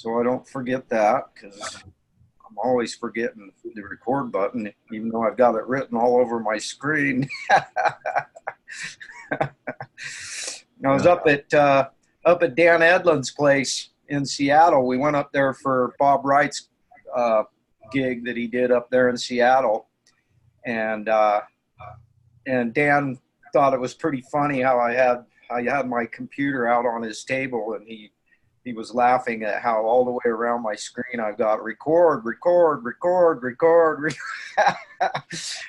so I don't forget that, because I'm always forgetting the record button, even though I've got it written all over my screen. I was up at Dan Edlund's place in Seattle. We went up there for Bob Wright's gig that he did up there in Seattle, and Dan thought it was pretty funny how I had my computer out on his table, and he was laughing at how all the way around my screen I've got record,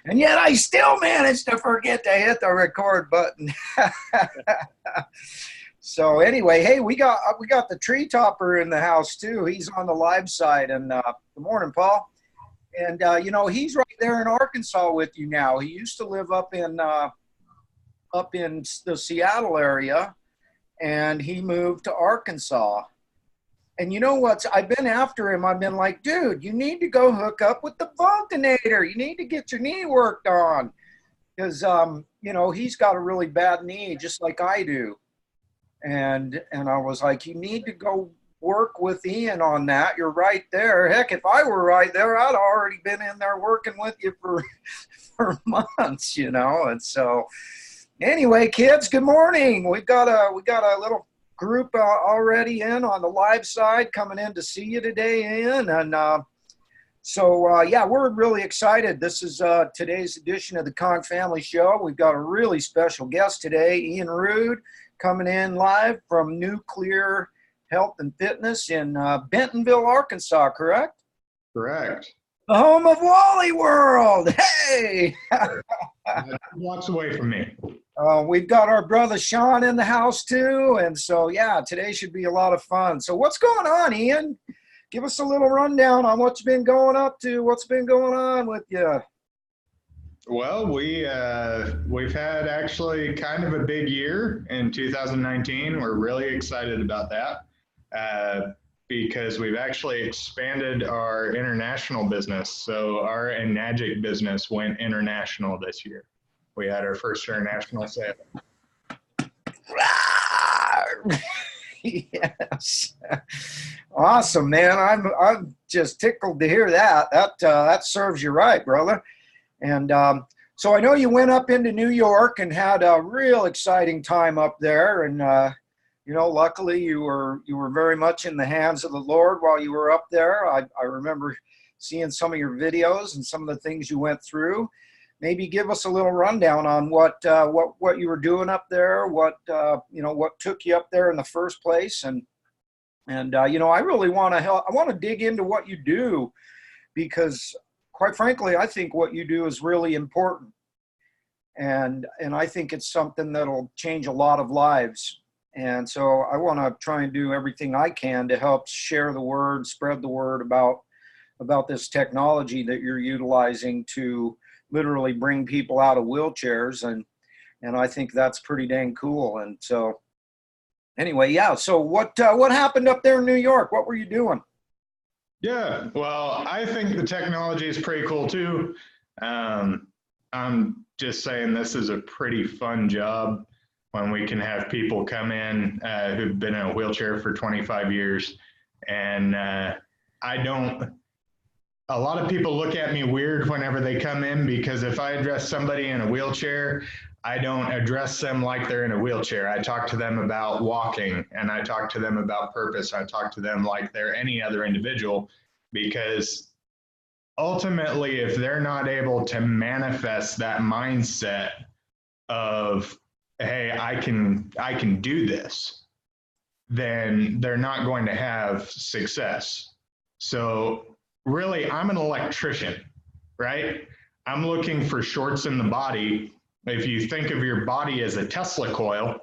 and yet I still managed to forget to hit the record button. So anyway, hey, we got the tree topper in the house too. He's on the live side, and good morning, Paul. And he's right there in Arkansas with you now. He used to live up in the Seattle area, and he moved to Arkansas. And you know what? I've been after him. I've been like, dude, you need to go hook up with the Vulcanator. You need to get your knee worked on, because he's got a really bad knee, just like I do. And I was like, you need to go work with Ian on that. You're right there. Heck, if I were right there, I'd already been in there working with you for months, And so, anyway, kids, good morning. We got a little group already in on the live side coming in to see you today, Ian. And yeah, we're really excited. This is today's edition of the Kong Family Show. We've got a really special guest today, Ian Rude, coming in live from Nuclear Health and Fitness in Bentonville, Arkansas, correct? Correct. The home of Wally World. Hey! Blocks away from me. We've got our brother Sean in the house too. And so, yeah, today should be a lot of fun. So what's going on, Ian? Give us a little rundown on what you've been going up to. What's been going on with you? Well, we've had actually kind of a big year in 2019. We're really excited about that because we've actually expanded our international business. So our Enagic business went international this year. We had our first international sale. Yes. Awesome, man. I'm just tickled to hear that. That serves you right, brother. And so I know you went up into New York and had a real exciting time up there. And luckily you were very much in the hands of the Lord while you were up there. I remember seeing some of your videos and some of the things you went through. Maybe give us a little rundown on what you were doing up there, what took you up there in the first place, and I really want to help. I want to dig into what you do, because quite frankly, I think what you do is really important, and I think it's something that'll change a lot of lives. And so I want to try and do everything I can to help share the word, spread the word about this technology that you're utilizing to literally bring people out of wheelchairs, and I think that's pretty dang cool. And so anyway, yeah, so what happened up there in New York? What were you doing? Yeah, well, I think the technology is pretty cool too. I'm just saying this is a pretty fun job when we can have people come in who've been in a wheelchair for 25 years. And a lot of people look at me weird whenever they come in, because if I address somebody in a wheelchair, I don't address them like they're in a wheelchair. I talk to them about walking, and I talk to them about purpose. I talk to them like they're any other individual, because ultimately, if they're not able to manifest that mindset of, hey, I can do this, then they're not going to have success. So really, I'm an electrician, right? I'm looking for shorts in the body. If you think of your body as a Tesla coil,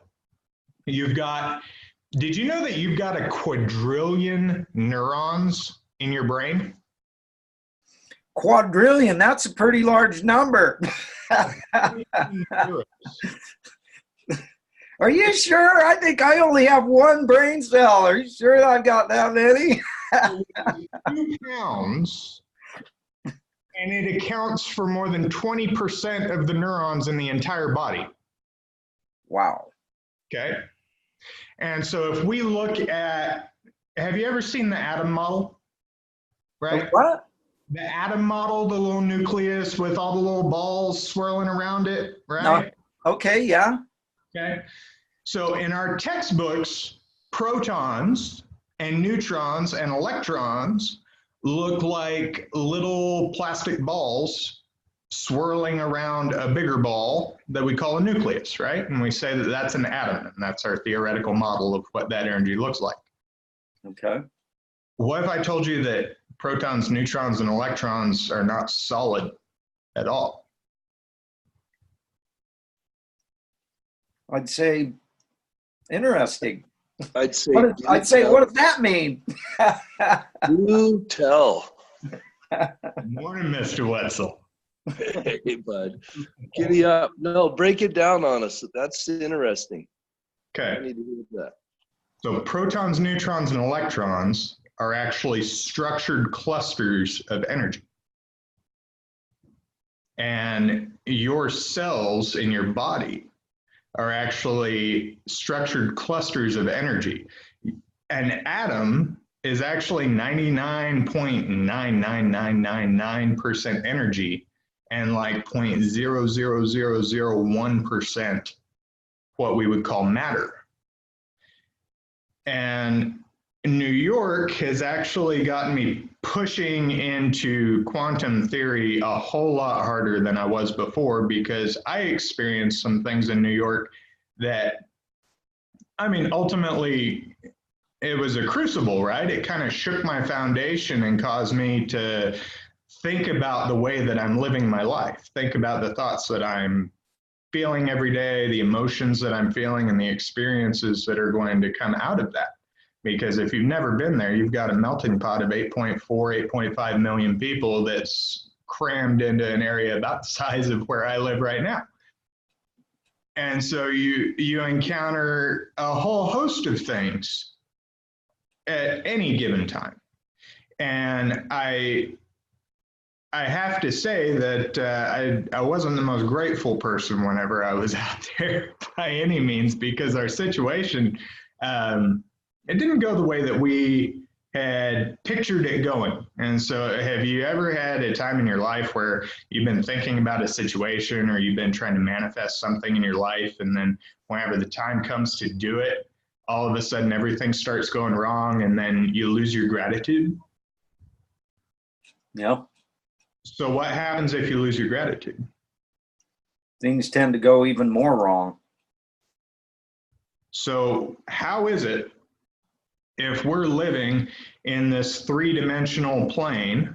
did you know that you've got a quadrillion neurons in your brain? Quadrillion, that's a pretty large number. Are you sure? I think I only have one brain cell. Are you sure that I've got that many? 2 pounds, and it accounts for more than 20% of the neurons in the entire body. Wow. Okay. And so if we look at, have you ever seen the atom model? Right? What? The atom model, the little nucleus with all the little balls swirling around it, right? No. Okay, yeah. Okay. So in our textbooks, protons and neutrons and electrons look like little plastic balls swirling around a bigger ball that we call a nucleus, right? And we say that that's an atom, and that's our theoretical model of what that energy looks like. Okay. What if I told you that protons, neutrons, and electrons are not solid at all? I'd say interesting. I'd say, What does that mean? do tell. Morning, Mr. Wetzel. Hey, bud. Giddy up. No, break it down on us. That's interesting. I Okay. need to hear that. So protons, neutrons, and electrons are actually structured clusters of energy. And your cells in your body are actually structured clusters of energy. An atom is actually 99.99999% energy and like 0.00001% what we would call matter. And New York has actually gotten me pushing into quantum theory a whole lot harder than I was before, because I experienced some things in New York that, I mean, ultimately it was a crucible, right? It kind of shook my foundation and caused me to think about the way that I'm living my life, think about the thoughts that I'm feeling every day, the emotions that I'm feeling, and the experiences that are going to come out of that. Because if you've never been there, you've got a melting pot of 8.4, 8.5 million people that's crammed into an area about the size of where I live right now. And so you encounter a whole host of things at any given time. And I have to say that I wasn't the most grateful person whenever I was out there by any means, because our situation, it didn't go the way that we had pictured it going. And so have you ever had a time in your life where you've been thinking about a situation or you've been trying to manifest something in your life, and then whenever the time comes to do it, all of a sudden everything starts going wrong and then you lose your gratitude? Yeah. So what happens if you lose your gratitude? Things tend to go even more wrong. So how is it if we're living in this three-dimensional plane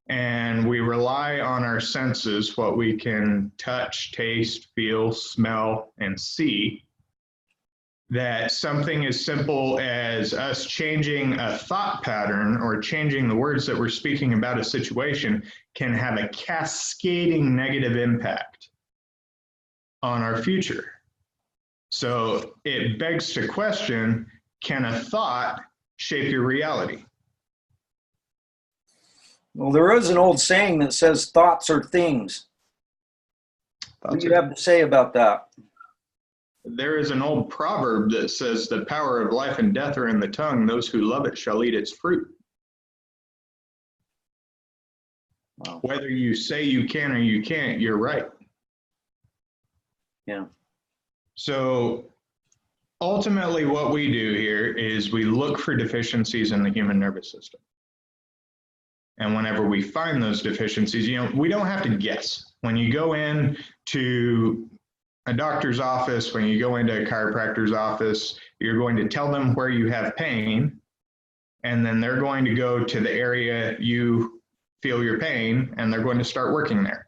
and we rely on our senses, what we can touch, taste, feel, smell, and see, that something as simple as us changing a thought pattern or changing the words that we're speaking about a situation can have a cascading negative impact on our future? So it begs to question, can a thought shape your reality? Well, there is an old saying that says thoughts are things. What do you have to say about that? There is an old proverb that says the power of life and death are in the tongue. Those who love it shall eat its fruit. Wow. Whether you say you can or you can't, you're right. Yeah. So ultimately what we do here is we look for deficiencies in the human nervous system. And whenever we find those deficiencies, we don't have to guess. When you go in to a doctor's office, when you go into a chiropractor's office, you're going to tell them where you have pain, and then they're going to go to the area you feel your pain, and they're going to start working there.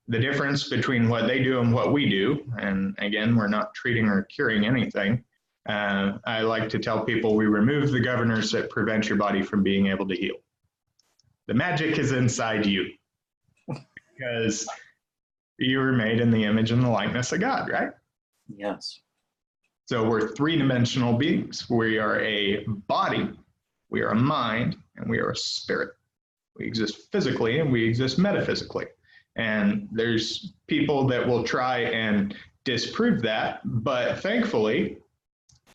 The difference between what they do and what we do, and again, we're not treating or curing anything. I like to tell people we remove the governors that prevent your body from being able to heal. The magic is inside you, because you were made in the image and the likeness of God, right? Yes. So we're three-dimensional beings. We are a body, we are a mind, and we are a spirit. We exist physically and we exist metaphysically. And there's people that will try and disprove that, but thankfully,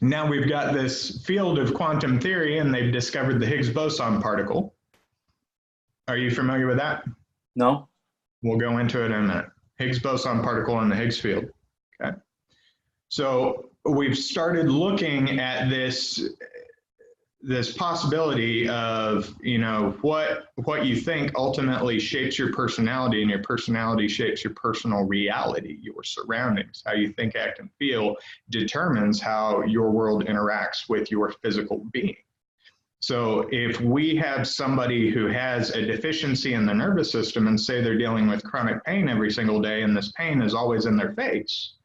Now we've got this field of quantum theory, and they've discovered the Higgs boson particle. Are you familiar with that? No. We'll go into it in a minute. Higgs boson particle in the Higgs field. Okay. So we've started looking at this possibility of, what you think ultimately shapes your personality, and your personality shapes your personal reality. Your surroundings, how you think, act, and feel determines how your world interacts with your physical being. So if we have somebody who has a deficiency in the nervous system and say they're dealing with chronic pain every single day, and this pain is always in their face,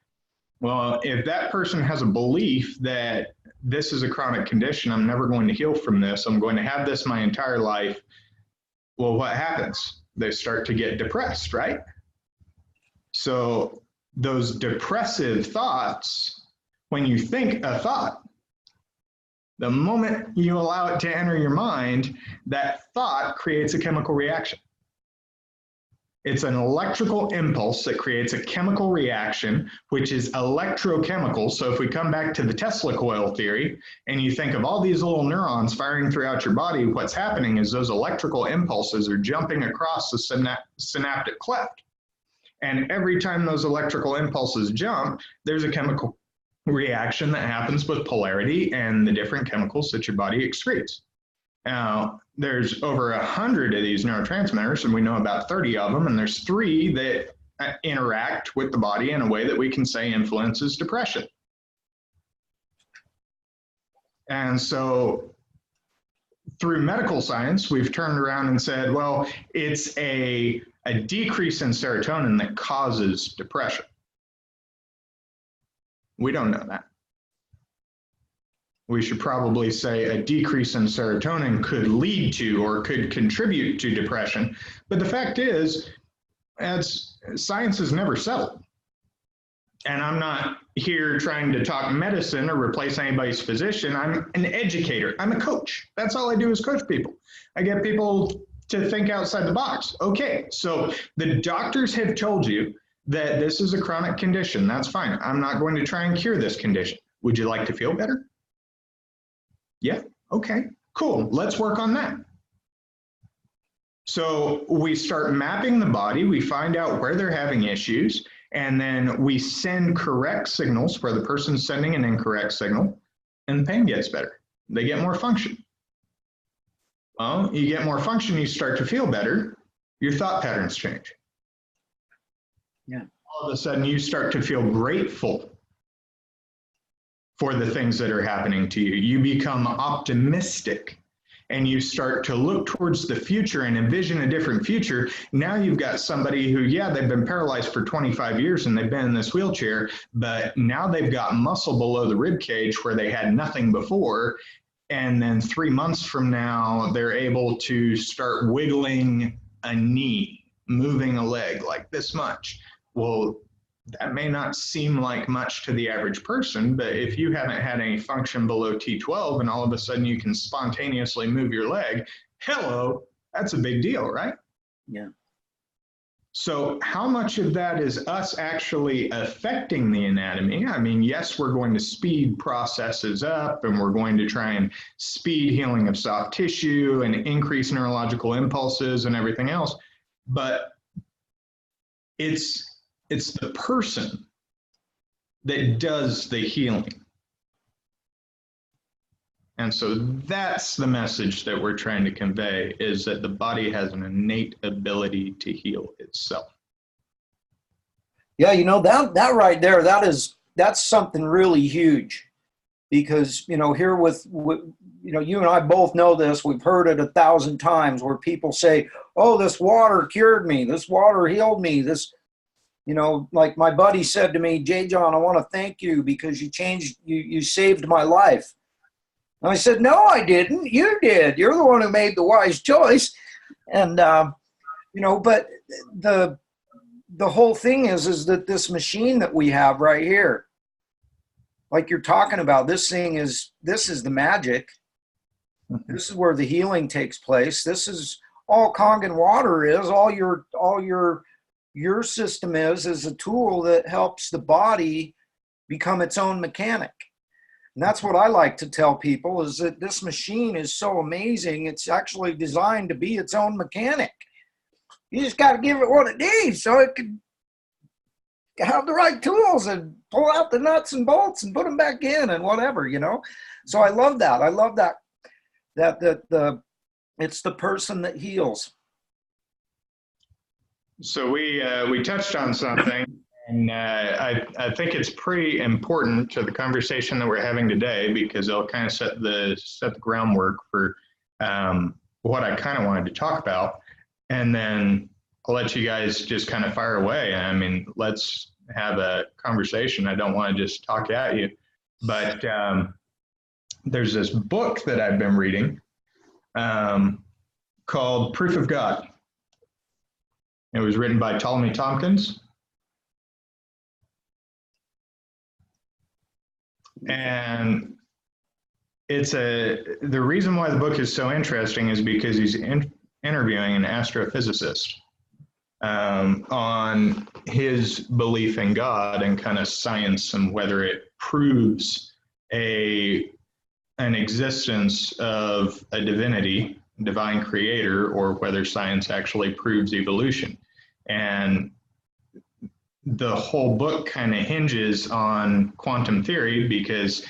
well, if that person has a belief that this is a chronic condition, I'm never going to heal from this, I'm going to have this my entire life, well, what happens? They start to get depressed, right? So those depressive thoughts, when you think a thought, the moment you allow it to enter your mind, that thought creates a chemical reaction. It's an electrical impulse that creates a chemical reaction, which is electrochemical. So if we come back to the Tesla coil theory, and you think of all these little neurons firing throughout your body, what's happening is those electrical impulses are jumping across the synaptic cleft. And every time those electrical impulses jump, there's a chemical reaction that happens with polarity and the different chemicals that your body excretes. Now, there's over 100 of these neurotransmitters, and we know about 30 of them, and there's 3 that interact with the body in a way that we can say influences depression. And so through medical science, we've turned around and said, well, it's a decrease in serotonin that causes depression. We don't know that. We should probably say a decrease in serotonin could lead to or could contribute to depression. But the fact is, as science has never settled. And I'm not here trying to talk medicine or replace anybody's physician. I'm an educator. I'm a coach. That's all I do is coach people. I get people to think outside the box. Okay, so the doctors have told you that this is a chronic condition. That's fine. I'm not going to try and cure this condition. Would you like to feel better? Yeah, okay, cool. Let's work on that. So we start mapping the body, we find out where they're having issues, and then we send correct signals where the person's sending an incorrect signal, and the pain gets better. They get more function. Well, you get more function, you start to feel better, your thought patterns change. Yeah. All of a sudden, you start to feel grateful for the things that are happening to you. You become optimistic, and you start to look towards the future and envision a different future. Now you've got somebody who, yeah, they've been paralyzed for 25 years and they've been in this wheelchair, but now they've got muscle below the rib cage where they had nothing before. And then 3 months from now, they're able to start wiggling a knee, moving a leg like this much. Well, that may not seem like much to the average person, but if you haven't had any function below T12 and all of a sudden you can spontaneously move your leg, hello, that's a big deal, right? Yeah. So how much of that is us actually affecting the anatomy? I mean, yes, we're going to speed processes up, and we're going to try and speed healing of soft tissue and increase neurological impulses and everything else, but it's the person that does the healing. And so that's the message that we're trying to convey, is that the body has an innate ability to heal itself. Yeah, that right there, that's something really huge, because, here with you and I both know this, we've heard it 1,000 times where people say, oh, this water cured me, this water healed me, this, like my buddy said to me, J. John, I want to thank you because you saved my life. And I said, no, I didn't. You did. You're the one who made the wise choice. And, but the whole thing is that this machine that we have right here, like you're talking about, this is the magic. This is where the healing takes place. This is all Kangen water is, all your system is a tool that helps the body become its own mechanic. And that's what I like to tell people, is that this machine is so amazing. It's actually designed to be its own mechanic. You just got to give it what it needs so it can have the right tools and pull out the nuts and bolts and put them back in and whatever, you know? So I love that. I love that it's the person that heals. So we touched on something, and I think it's pretty important to the conversation that we're having today, because it'll kind of set the groundwork for what I kind of wanted to talk about, and then I'll let you guys just kind of fire away. I mean, let's have a conversation. I don't want to just talk at you, but there's this book that I've been reading called Proof of God. It was written by Ptolemy Tompkins. And the reason why the book is so interesting is because he's interviewing an astrophysicist on his belief in God and kind of science, and whether it proves an existence of a divinity, divine creator, or whether science actually proves evolution. And the whole book kind of hinges on quantum theory, because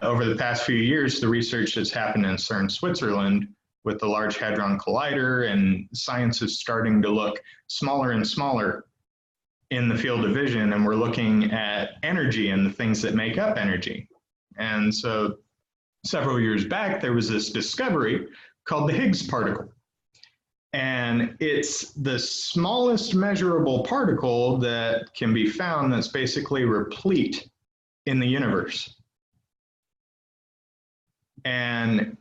over the past few years, the research that's happened in CERN, Switzerland, with the Large Hadron Collider, and science is starting to look smaller and smaller in the field of vision, and we're looking at energy and the things that make up energy. And so several years back, there was this discovery called the Higgs particle. And it's the smallest measurable particle that can be found that's basically replete in the universe. And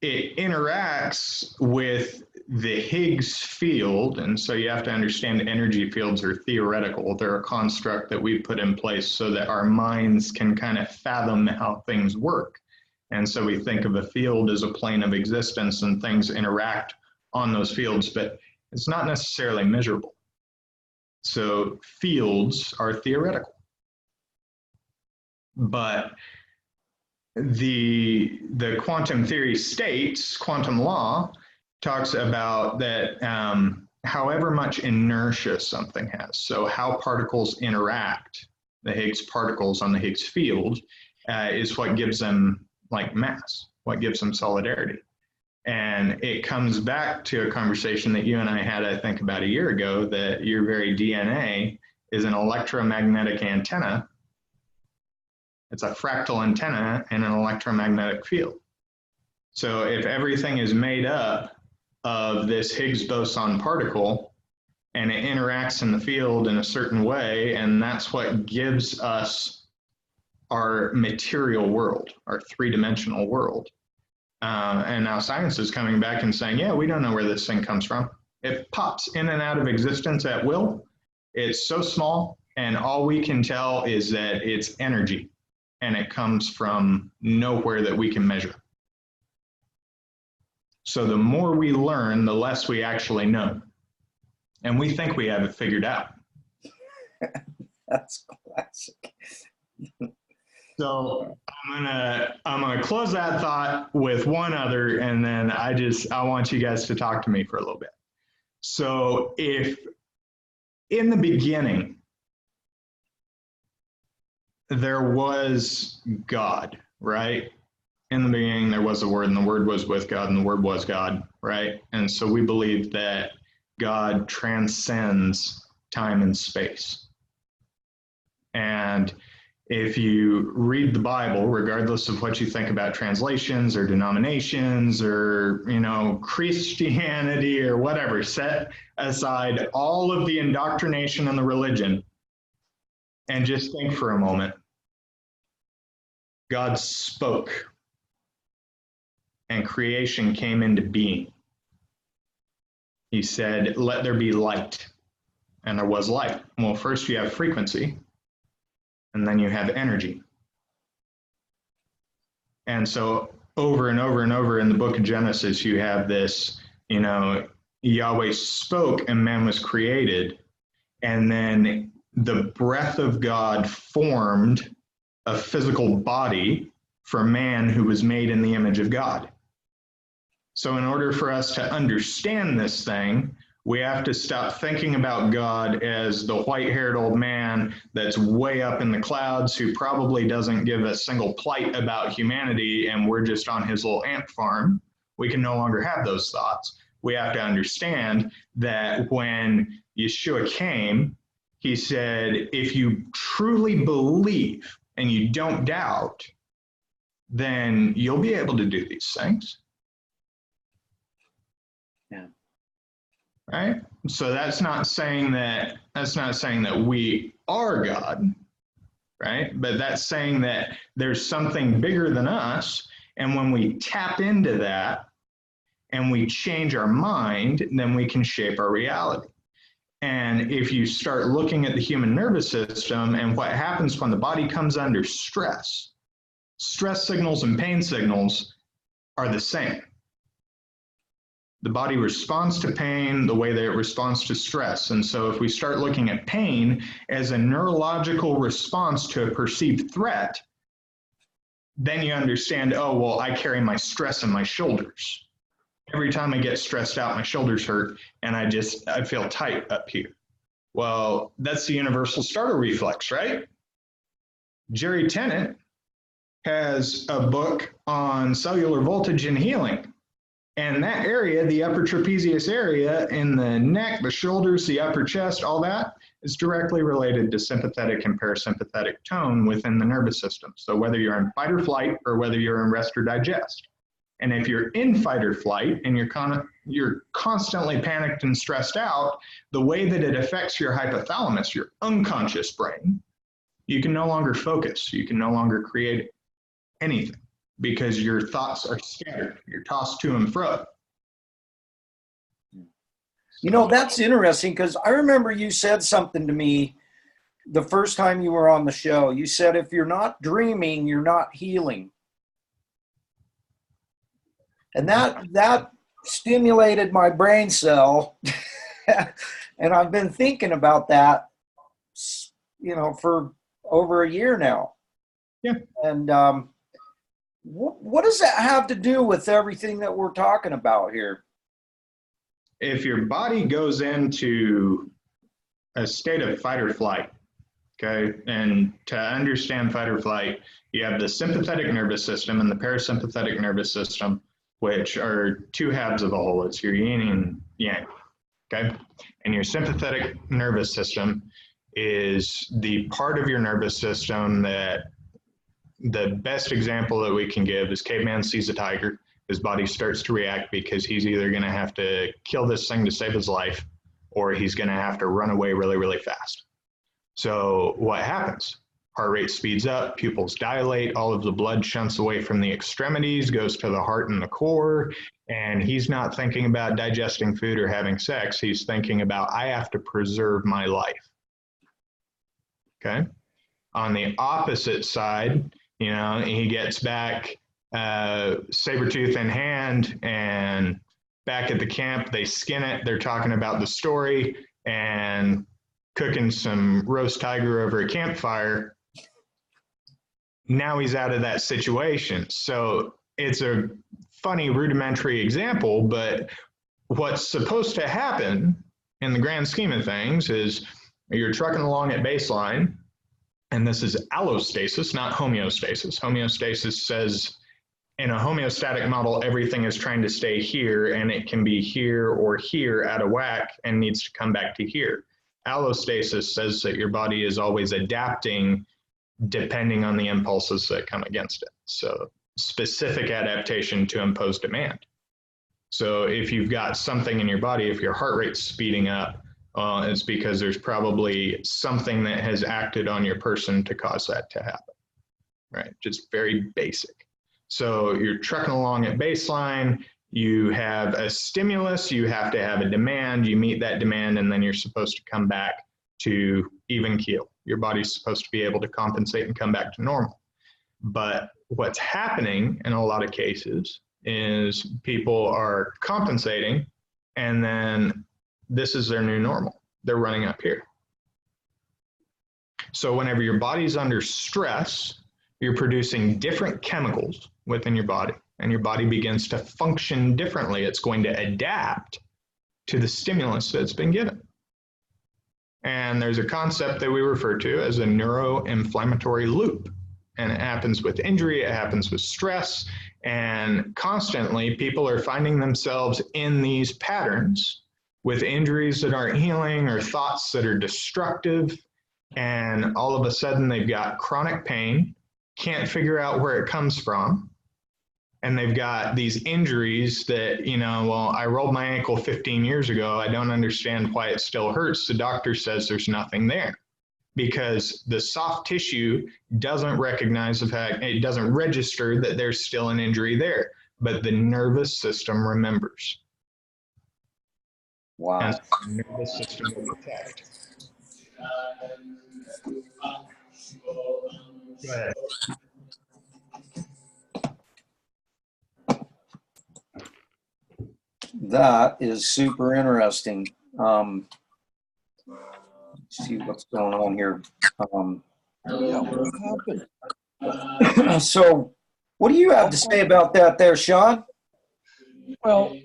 it interacts with the Higgs field. And so you have to understand energy fields are theoretical. They're a construct that we put in place so that our minds can kind of fathom how things work. And so we think of a field as a plane of existence, and things interact on those fields, but it's not necessarily measurable. So fields are theoretical. But the quantum theory states, quantum law talks about that however much inertia something has, so how particles interact, the Higgs particles on the Higgs field, is what gives them like mass, what gives them solidarity. And it comes back to a conversation that you and I had, I think, about a year ago, that your very DNA is an electromagnetic antenna. It's a fractal antenna in an electromagnetic field. So if everything is made up of this Higgs boson particle, and it interacts in the field in a certain way, and that's what gives us our material world, our three-dimensional world. And now science is coming back and saying, yeah, we don't know where this thing comes from. It pops in and out of existence at will. It's so small, and all we can tell is that it's energy, and it comes from nowhere that we can measure. So the more we learn, the less we actually know. And we think we have it figured out. That's classic. So I'm gonna close that thought with one other, and then I want you guys to talk to me for a little bit. So if in the beginning there was God, right? In the beginning there was the Word, and the Word was with God, and the Word was God, right? And so we believe that God transcends time and space. And if you read the Bible, regardless of what you think about translations or denominations or, Christianity or whatever, set aside all of the indoctrination and the religion and just think for a moment. God spoke, and creation came into being. He said, let there be light, and there was light. Well, first you have frequency, and then you have energy. And so over and over and over in the book of Genesis, you have this, Yahweh spoke and man was created. And then the breath of God formed a physical body for man who was made in the image of God. So in order for us to understand this thing, we have to stop thinking about God as the white-haired old man that's way up in the clouds who probably doesn't give a single plight about humanity and we're just on his little ant farm. We can no longer have those thoughts. We have to understand that when Yeshua came, he said, if you truly believe and you don't doubt, then you'll be able to do these things. Yeah. Right? So that's not saying that we are God, right? But that's saying that there's something bigger than us, and when we tap into that and we change our mind, then we can shape our reality. And if you start looking at the human nervous system and what happens when the body comes under stress, stress signals and pain signals are the same. The body responds to pain the way that it responds to stress. And so if we start looking at pain as a neurological response to a perceived threat, then you understand, oh, well, I carry my stress in my shoulders. Every time I get stressed out, my shoulders hurt, and I feel tight up here. Well, that's the universal starter reflex, right? Jerry Tennant has a book on cellular voltage and healing. And that area, the upper trapezius area in the neck, the shoulders, the upper chest, all that is directly related to sympathetic and parasympathetic tone within the nervous system. So whether you're in fight or flight or whether you're in rest or digest. And if you're in fight or flight and you're constantly panicked and stressed out, the way that it affects your hypothalamus, your unconscious brain, you can no longer focus. You can no longer create anything because your thoughts are scattered. You're tossed to and fro. You know, that's interesting because I remember you said something to me the first time you were on the show. You said, if you're not dreaming, you're not healing. And that stimulated my brain cell. And I've been thinking about that, you know, for over a year now. Yeah. And what does that have to do with everything that we're talking about here? If your body goes into a state of fight or flight, okay, and to understand fight or flight, you have the sympathetic nervous system and the parasympathetic nervous system, which are two halves of a whole. It's your yin and yang, okay? And your sympathetic nervous system is the part of your nervous system that the best example that we can give is caveman sees a tiger. His body starts to react because he's either going to have to kill this thing to save his life or he's going to have to run away really, really fast. So what happens? Heart rate speeds up, pupils dilate, all of the blood shunts away from the extremities, goes to the heart and the core, and he's not thinking about digesting food or having sex. He's thinking about, I have to preserve my life. Okay? On the opposite side, you know, he gets back saber tooth in hand, and back at the camp, they skin it. They're talking about the story and cooking some roast tiger over a campfire. Now he's out of that situation. So it's a funny rudimentary example, but what's supposed to happen in the grand scheme of things is you're trucking along at baseline, and this is allostasis, not homeostasis. Homeostasis says in a homeostatic model, everything is trying to stay here, and it can be here or here out of whack and needs to come back to here. Allostasis says that your body is always adapting depending on the impulses that come against it. So specific adaptation to impose demand. So if you've got something in your body, if your heart rate's speeding up, it's because there's probably something that has acted on your person to cause that to happen, right? Just very basic. So you're trucking along at baseline, you have a stimulus, you have to have a demand, you meet that demand, and then you're supposed to come back to even keel. Your body's supposed to be able to compensate and come back to normal. But what's happening in a lot of cases is people are compensating, and then this is their new normal. They're running up here. So whenever your body's under stress, you're producing different chemicals within your body, and your body begins to function differently. It's going to adapt to the stimulus that's been given. And there's a concept that we refer to as a neuroinflammatory loop. And it happens with injury, it happens with stress, and constantly people are finding themselves in these patterns with injuries that aren't healing or thoughts that are destructive. And all of a sudden they've got chronic pain, can't figure out where it comes from. And they've got these injuries that, you know, well, I rolled my ankle 15 years ago. I don't understand why it still hurts. The doctor says there's nothing there because the soft tissue doesn't recognize the fact, it doesn't register that there's still an injury there, but the nervous system remembers. Wow. And so the nervous system will protect. Go ahead. That is super interesting. Let's see what's going on here. Yeah, what happened? So, what do you have to say about that there, Sean? Well,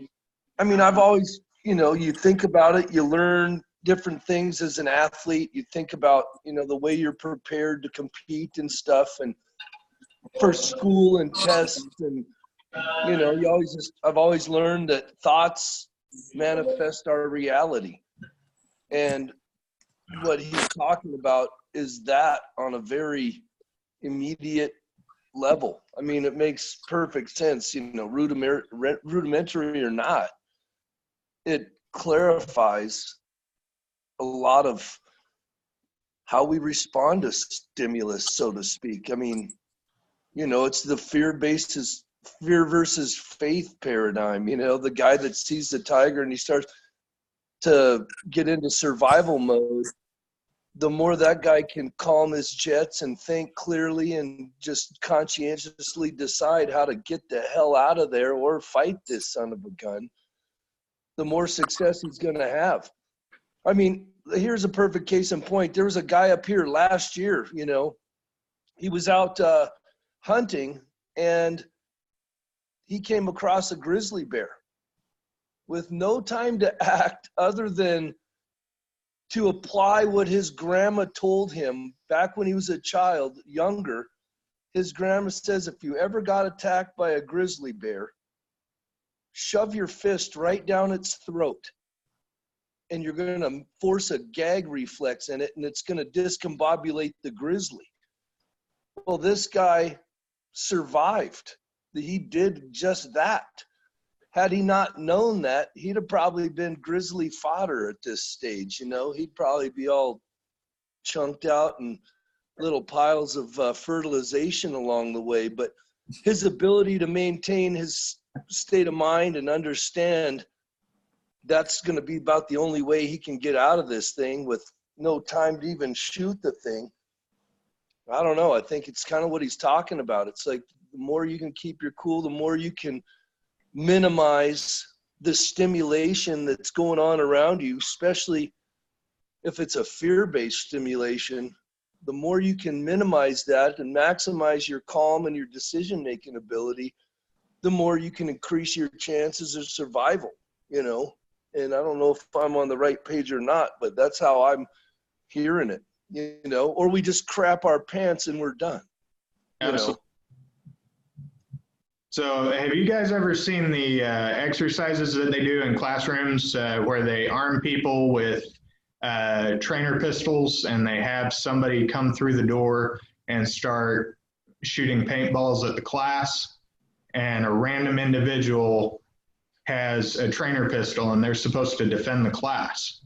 I mean, I've always, you know, you think about it, you learn different things as an athlete. You think about, you know, the way you're prepared to compete and stuff, and for school and tests, and you know, I've always learned that thoughts manifest our reality. And what he's talking about is that on a very immediate level. I mean, it makes perfect sense, you know, rudimentary or not. It clarifies a lot of how we respond to stimulus, so to speak. I mean, you know, it's the fear versus faith paradigm. You know, the guy that sees the tiger and he starts to get into survival mode, the more that guy can calm his jets and think clearly and just conscientiously decide how to get the hell out of there or fight this son of a gun, the more success he's going to have. I mean, here's a perfect case in point. There was a guy up here last year, you know, he was out hunting, and he came across a grizzly bear with no time to act other than to apply what his grandma told him back when he was a child, younger. His grandma says, if you ever got attacked by a grizzly bear, shove your fist right down its throat, and you're going to force a gag reflex in it, and it's going to discombobulate the grizzly. Well, this guy survived. He did just that. Had he not known that, he'd have probably been grizzly fodder at this stage. You know, he'd probably be all chunked out and little piles of fertilization along the way. But his ability to maintain his state of mind and understand that's going to be about the only way he can get out of this thing with no time to even shoot the thing. I don't know. I think it's kind of what he's talking about. It's like the more you can keep your cool, the more you can minimize the stimulation that's going on around you, especially if it's a fear-based stimulation. The more you can minimize that and maximize your calm and your decision-making ability, the more you can increase your chances of survival, you know. And I don't know if I'm on the right page or not, but that's how I'm hearing it, you know. Or we just crap our pants and we're done, you know. So have you guys ever seen the exercises that they do in classrooms where they arm people with trainer pistols and they have somebody come through the door and start shooting paintballs at the class, and a random individual has a trainer pistol and they're supposed to defend the class?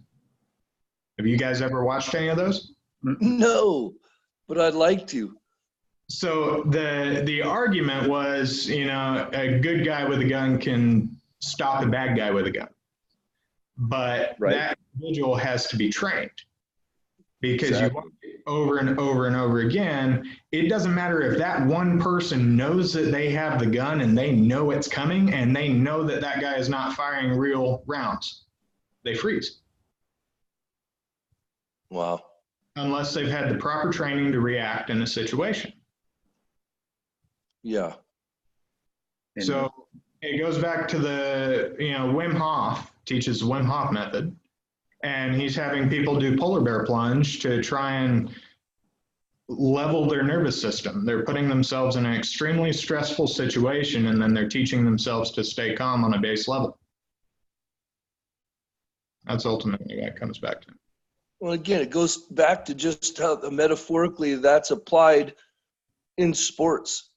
Have you guys ever watched any of those? No, but I'd like to. So the argument was, you know, a good guy with a gun can stop a bad guy with a gun, but that individual has to be trained, because you watch it over and over and over again. It doesn't matter if that one person knows that they have the gun and they know it's coming and they know that that guy is not firing real rounds. They freeze. Wow. Unless they've had the proper training to react in a situation. Yeah. So it goes back to the, Wim Hof teaches the Wim Hof method, and he's having people do polar bear plunge to try and level their nervous system. They're putting themselves in an extremely stressful situation, and then they're teaching themselves to stay calm on a base level. That's ultimately what it comes back to. Well, again, it goes back to just how metaphorically that's applied in sports,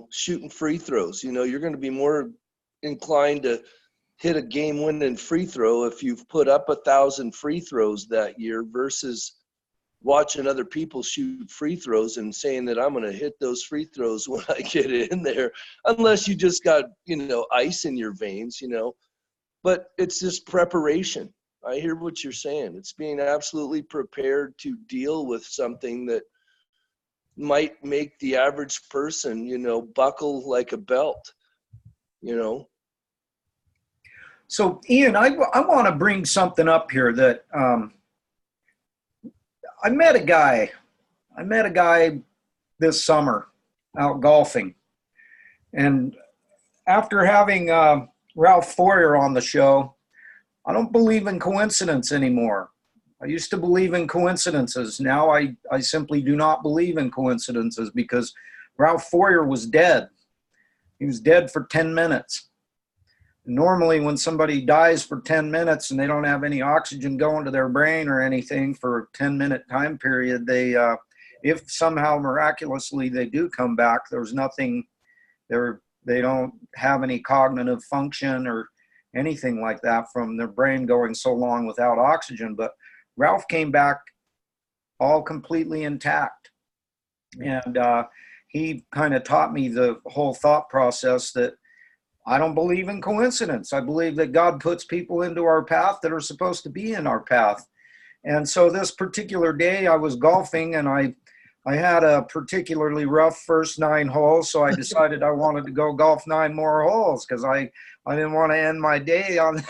shooting free throws. You're going to be more inclined to hit a game-winning free throw if you've put up 1,000 free throws that year versus watching other people shoot free throws and saying that I'm going to hit those free throws when I get in there, unless you just got, ice in your veins, but it's just preparation. I hear what you're saying. It's being absolutely prepared to deal with something that might make the average person, buckle like a belt, So, Ian, I want to bring something up here that I met a guy this summer out golfing. And after having Ralph Foyer on the show, I don't believe in coincidence anymore. I used to believe in coincidences. Now I simply do not believe in coincidences because Ralph Foyer was dead. He was dead for 10 minutes. Normally when somebody dies for 10 minutes and they don't have any oxygen going to their brain or anything for a 10-minute time period, they if somehow miraculously they do come back, there's nothing, they don't have any cognitive function or anything like that from their brain going so long without oxygen. But Ralph came back all completely intact. And he kind of taught me the whole thought process that I don't believe in coincidence. I believe that God puts people into our path that are supposed to be in our path. And so this particular day I was golfing and I had a particularly rough first 9 holes. So I decided I wanted to go golf 9 more holes because I didn't want to end my day on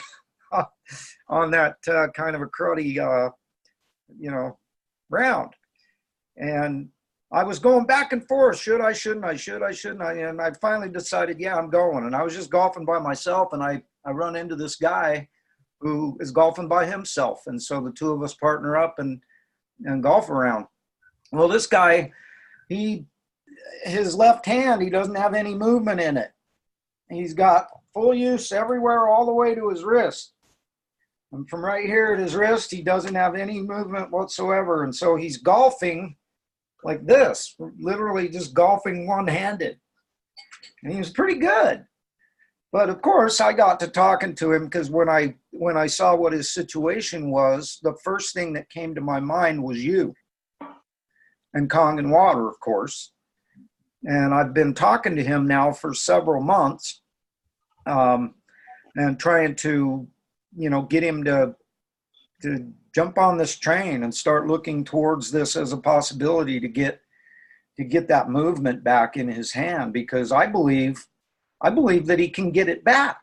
that kind of a cruddy, round. And I was going back and forth. Should I, shouldn't I, should I, shouldn't I? And I finally decided, yeah, I'm going. And I was just golfing by myself. And I run into this guy who is golfing by himself. And so the two of us partner up and golf around. Well, this guy, his left hand, he doesn't have any movement in it. He's got full use everywhere all the way to his wrist. And from right here at his wrist, he doesn't have any movement whatsoever. And so he's golfing like this, literally just golfing one-handed. And he was pretty good. But of course, I got to talking to him because when I saw what his situation was, the first thing that came to my mind was you and Kangen Water, of course. And I've been talking to him now for several months and trying to, get him to jump on this train and start looking towards this as a possibility to get that movement back in his hand, because I believe that he can get it back.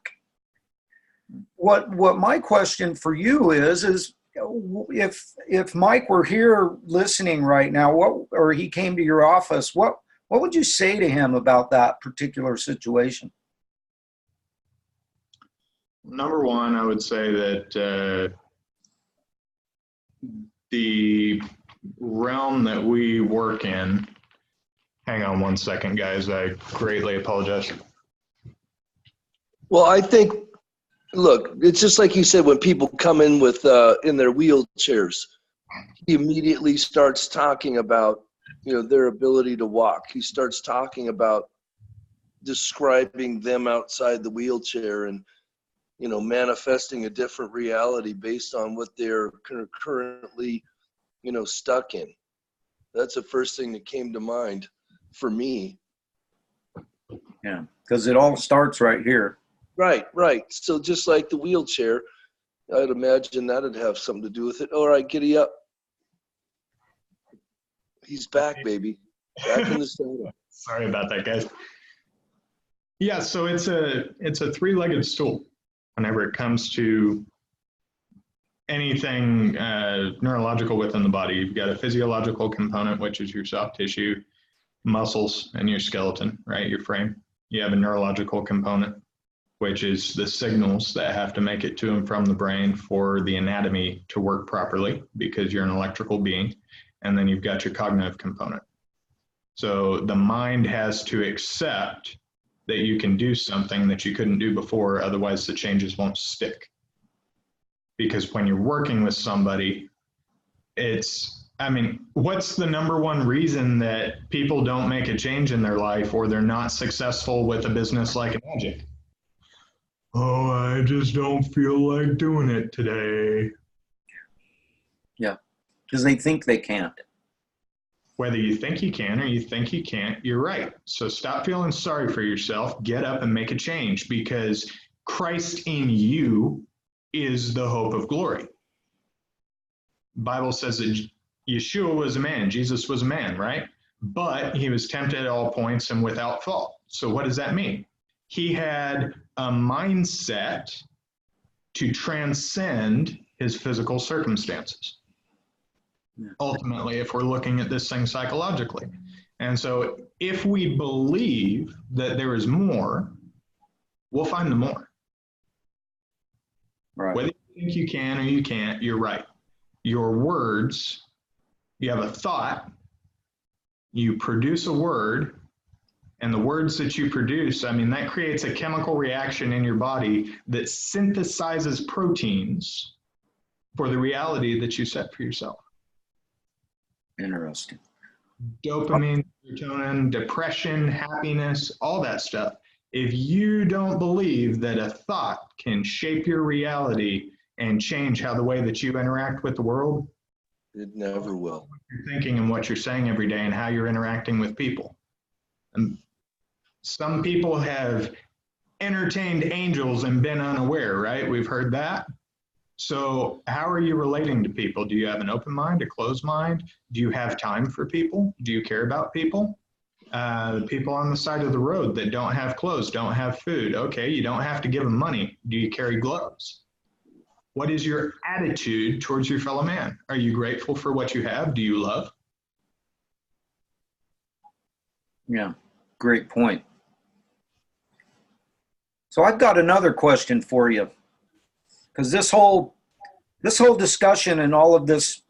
What my question for you is if Mike were here listening right now, or he came to your office, what would you say to him about that particular situation? Number one, I would say that the realm that we work in, hang on one second, guys, I greatly apologize. Well, I think, look, it's just like you said, when people come in with in their wheelchairs, he immediately starts talking about, their ability to walk. He starts talking about describing them outside the wheelchair and, manifesting a different reality based on what they're currently, stuck in. That's the first thing that came to mind for me. Yeah, because it all starts right here. Right. So just like the wheelchair, I'd imagine that'd have something to do with it. All right, giddy up. He's back, baby. Back in the saddle. Sorry about that, guys. Yeah, so it's a three-legged stool whenever it comes to anything neurological within the body. You've got a physiological component, which is your soft tissue. muscles and your skeleton, right? Your frame. You have a neurological component, which is the signals that have to make it to and from the brain for the anatomy to work properly, because you're an electrical being. And then you've got your cognitive component. So the mind has to accept that you can do something that you couldn't do before, otherwise the changes won't stick. Because when you're working with somebody, what's the number one reason that people don't make a change in their life, or they're not successful with a business like Magic? Oh, I just don't feel like doing it today. Yeah, because they think they can't. Whether you think you can or you think you can't, you're right. So stop feeling sorry for yourself, get up and make a change, because Christ in you is the hope of glory. Bible says that Yeshua was a man, Jesus was a man, right? But he was tempted at all points and without fault. So what does that mean? He had a mindset to transcend his physical circumstances. Yeah. Ultimately, if we're looking at this thing psychologically. And so if we believe that there is more, we'll find the more. Right. Whether you think you can or you can't, you're right. Your words, you have a thought, you produce a word, and the words that you produce, that creates a chemical reaction in your body that synthesizes proteins for the reality that you set for yourself. Interesting. Dopamine, serotonin, depression, happiness, all that stuff. If you don't believe that a thought can shape your reality and change how the way that you interact with the world, it never will. What you're thinking and what you're saying every day and how you're interacting with people. And some people have entertained angels and been unaware, right? We've heard that. So how are you relating to people? Do you have an open mind, a closed mind? Do you have time for people? Do you care about people? The people on the side of the road that don't have clothes, don't have food. Okay, you don't have to give them money. Do you carry gloves? What is your attitude towards your fellow man? Are you grateful for what you have? Do you love? Yeah, great point. So I've got another question for you. Because this whole discussion and all of this,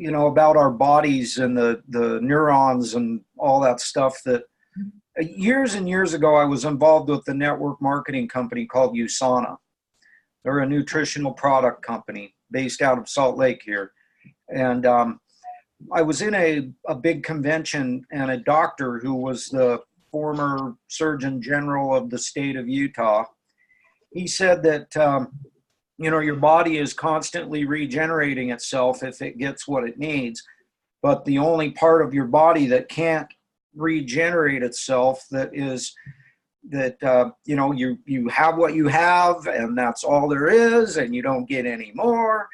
about our bodies and the neurons and all that stuff, that years and years ago I was involved with a network marketing company called USANA. They're a nutritional product company based out of Salt Lake here. And I was in a big convention, and a doctor who was the former Surgeon General of the state of Utah, he said that your body is constantly regenerating itself if it gets what it needs. But the only part of your body that can't regenerate itself, you have what you have, and that's all there is, and you don't get any more.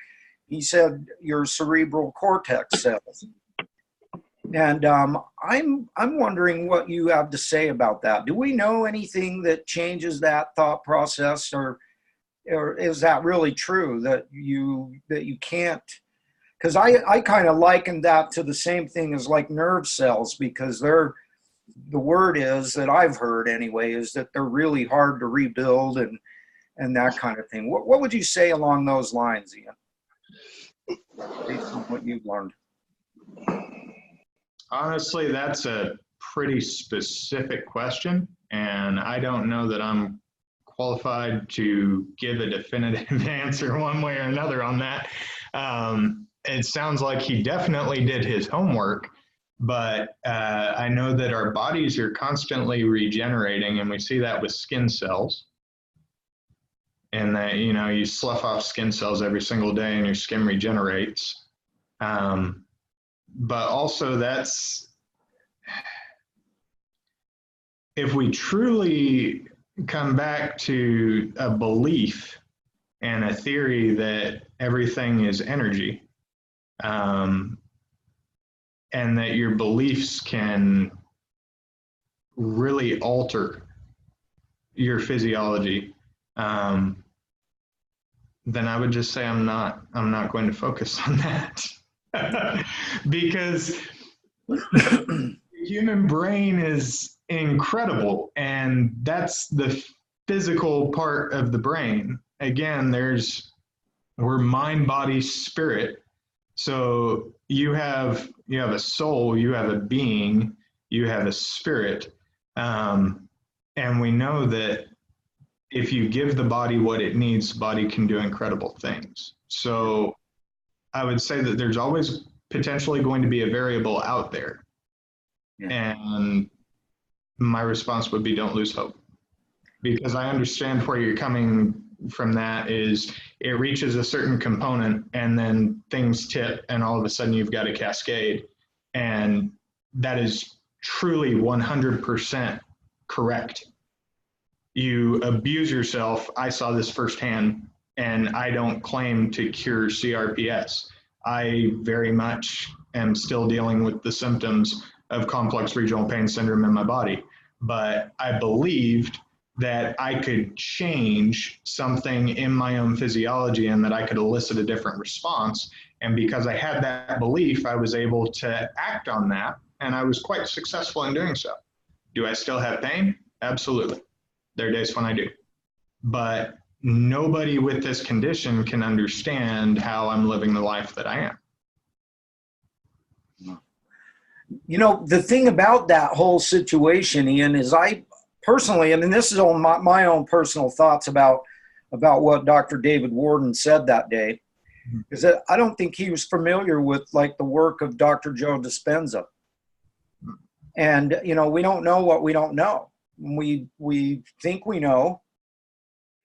He said your cerebral cortex cells. And I'm wondering what you have to say about that. Do we know anything that changes that thought process, or is that really true that you can't? Because I kind of liken that to the same thing as like nerve cells, because the word is that I've heard anyway is that they're really hard to rebuild and that kind of thing. What would you say along those lines, Ian, based on what you've learned? Honestly, that's a pretty specific question, and I don't know that I'm qualified to give a definitive answer one way or another on that. It sounds like he definitely did his homework, but I know that our bodies are constantly regenerating, and we see that with skin cells. And that, you slough off skin cells every single day and your skin regenerates. But also if we truly come back to a belief and a theory that everything is energy, and that your beliefs can really alter your physiology, then I would just say I'm not going to focus on that. Because human brain is incredible, and that's the physical part of the brain. Again, we're mind, body, spirit. So you have a soul, you have a being, you have a spirit, and we know that if you give the body what it needs, the body can do incredible things. So I would say that there's always potentially going to be a variable out there. Yeah. And my response would be don't lose hope. Because I understand where you're coming from. That is, it reaches a certain component and then things tip and all of a sudden you've got a cascade. And that is truly 100% correct. You abuse yourself. I saw this firsthand, and I don't claim to cure CRPS. I very much am still dealing with the symptoms of complex regional pain syndrome in my body. But I believed that I could change something in my own physiology and that I could elicit a different response. And because I had that belief, I was able to act on that, and I was quite successful in doing so. Do I still have pain? Absolutely. There are days when I do. But nobody with this condition can understand how I'm living the life that I am. You know, the thing about that whole situation, Ian, is I personally, I mean, this is on my own personal thoughts about what Dr. David Warden said that day, is that I don't think he was familiar with like the work of Dr. Joe Dispenza. And, you know, we don't know what we don't know. We think we know,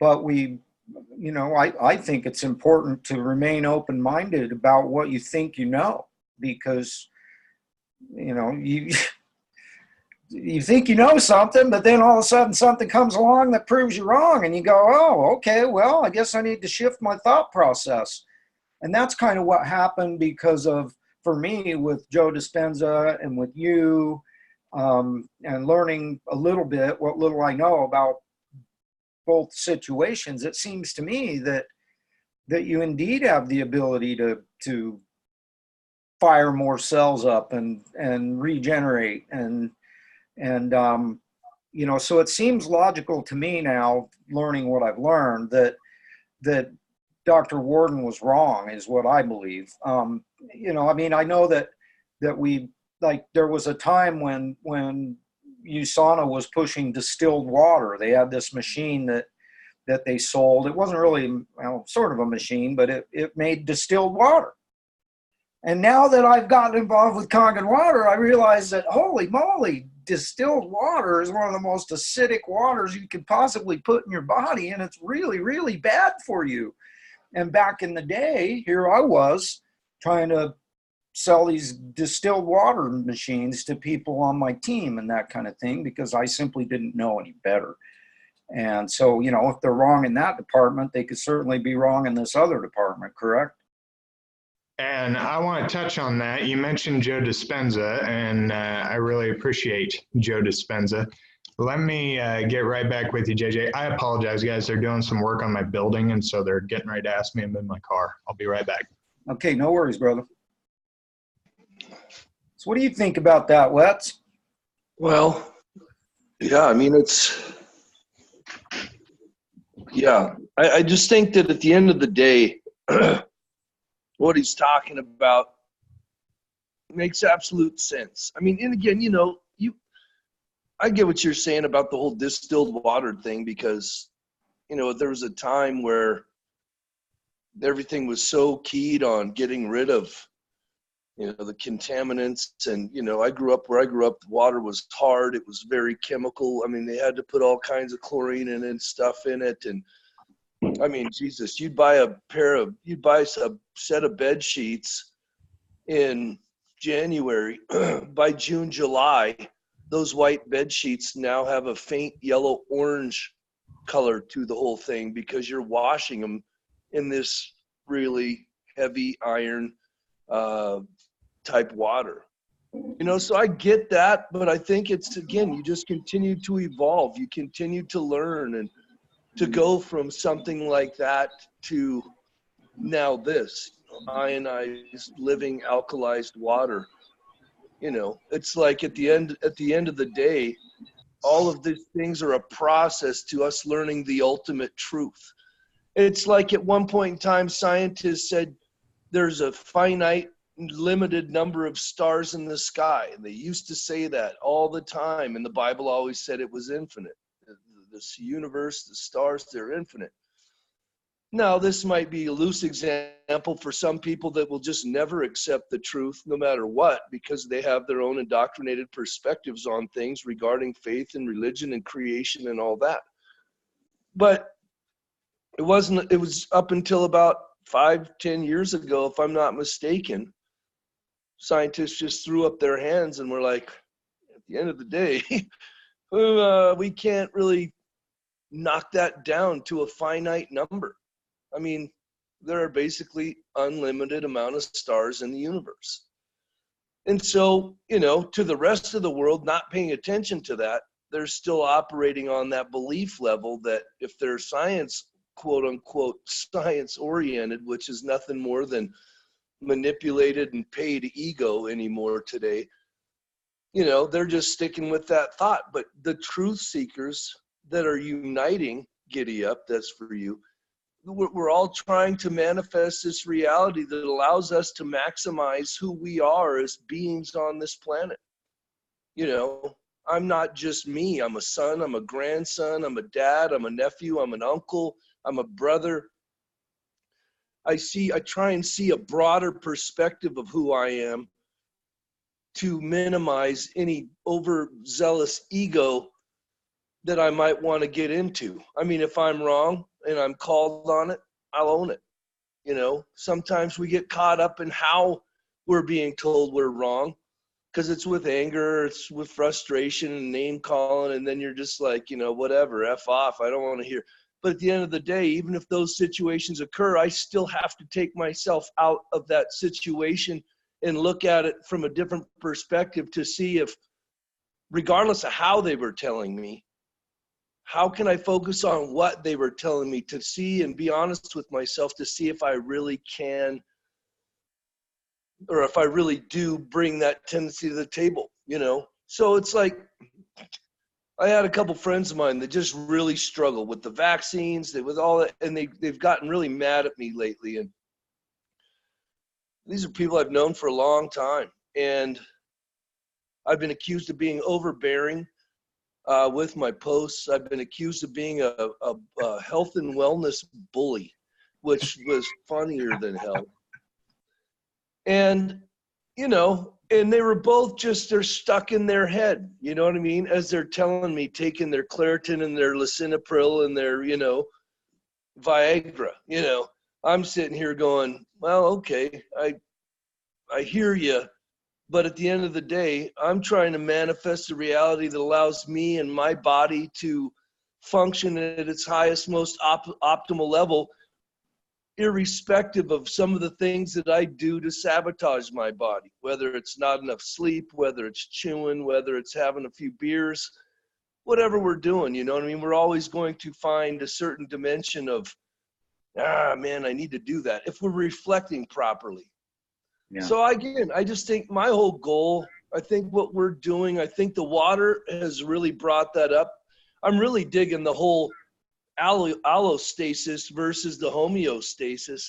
but I think it's important to remain open-minded about what you think you know, because, you know, you think you know something, but then all of a sudden something comes along that proves you wrong, and you go, oh, okay, well, I guess I need to shift my thought process. And that's kind of what happened for me with Joe Dispenza and with you, and learning a little bit, what little I know about both situations. It seems to me that you indeed have the ability to fire more cells up and regenerate and you know, so it seems logical to me now, learning what I've learned, that Dr. Warden was wrong, is what I believe. You know, I mean, I know that we, like, there was a time when USANA was pushing distilled water. They had this machine that they sold. It wasn't really, well, sort of a machine, but it made distilled water. And now that I've gotten involved with Kangen water, I realize that, holy moly, distilled water is one of the most acidic waters you could possibly put in your body, and it's really, really bad for you. And back in the day, here I was trying to sell these distilled water machines to people on my team and that kind of thing, because I simply didn't know any better. And so, you know, if they're wrong in that department, they could certainly be wrong in this other department, correct? And I want to touch on that. You mentioned Joe Dispenza, and I really appreciate Joe Dispenza. Let me get right back with you, JJ. I apologize, guys. They're doing some work on my building, and so they're getting ready to ask me. I'm in my car. I'll be right back. Okay, no worries, brother. So what do you think about that, Wetz? Well, yeah, I mean, I just think that at the end of the day, what he's talking about makes absolute sense. I mean, and again, you know, I get what you're saying about the whole distilled water thing, because, you know, there was a time where everything was so keyed on getting rid of, you know, the contaminants. And, you know, where I grew up, the water was hard. It was very chemical. I mean, they had to put all kinds of chlorine and stuff in it. And I mean, Jesus, you'd buy a set of bed sheets in January. By June, July, those white bed sheets now have a faint yellow orange color to the whole thing, because you're washing them in this really heavy iron type water. You know, so I get that, but I think it's, again, you just continue to evolve. You continue to learn, and to go from something like that to now this ionized living alkalized water. You know, it's like at the end of the day, all of these things are a process to us learning the ultimate truth. It's like at one point in time, scientists said there's a finite, limited number of stars in the sky. They used to say that all the time, and the Bible always said it was infinite. This universe, the stars, they're infinite. Now, this might be a loose example for some people that will just never accept the truth no matter what, because they have their own indoctrinated perspectives on things regarding faith and religion and creation and all that. But it was up until about 5-10 years ago, if I'm not mistaken, scientists just threw up their hands and were like, at the end of the day, we can't really knock that down to a finite number. I mean, there are basically unlimited amount of stars in the universe. And so, you know, to the rest of the world not paying attention to that, they're still operating on that belief level that if they're science, quote unquote, science oriented, which is nothing more than manipulated and paid ego anymore today, you know, they're just sticking with that thought. But the truth seekers that are uniting, giddy up, that's for you. We're all trying to manifest this reality that allows us to maximize who we are as beings on this planet. You know, I'm not just me. I'm a son, I'm a grandson, I'm a dad, I'm a nephew, I'm an uncle, I'm a brother. I try and see a broader perspective of who I am to minimize any overzealous ego that I might want to get into. I mean, if I'm wrong and I'm called on it, I'll own it. You know, sometimes we get caught up in how we're being told we're wrong because it's with anger, it's with frustration and name calling, and then you're just like, you know, whatever, F off, I don't want to hear. But at the end of the day, even if those situations occur, I still have to take myself out of that situation and look at it from a different perspective to see if, regardless of how they were telling me, how can I focus on what they were telling me to see and be honest with myself to see if I really can, or if I really do bring that tendency to the table, you know? So it's like, I had a couple friends of mine that just really struggle with the vaccines, with all that, and they've gotten really mad at me lately. And these are people I've known for a long time. And I've been accused of being overbearing with my posts. I've been accused of being a health and wellness bully, which was funnier than hell. And, you know, and they were both just, they're stuck in their head, you know what I mean? As they're telling me, taking their Claritin and their lisinopril and their, you know, Viagra, you know, I'm sitting here going, well, okay, I hear you. But at the end of the day, I'm trying to manifest a reality that allows me and my body to function at its highest, most optimal level, irrespective of some of the things that I do to sabotage my body, whether it's not enough sleep, whether it's chewing, whether it's having a few beers, whatever we're doing, you know what I mean? We're always going to find a certain dimension of, man, I need to do that if we're reflecting properly. Yeah. So again, I just think my whole goal, I think what we're doing, I think the water has really brought that up. I'm really digging the whole allostasis versus the homeostasis,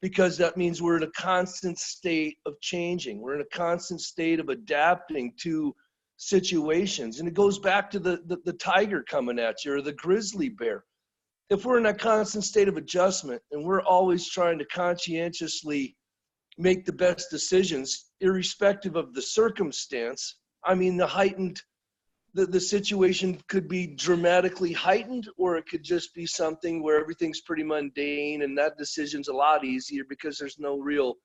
because that means we're in a constant state of changing. We're in a constant state of adapting to situations. And it goes back to the tiger coming at you or the grizzly bear. If we're in a constant state of adjustment and we're always trying to conscientiously make the best decisions, irrespective of the circumstance, I mean, the situation could be dramatically heightened, or it could just be something where everything's pretty mundane and that decision's a lot easier because there's no real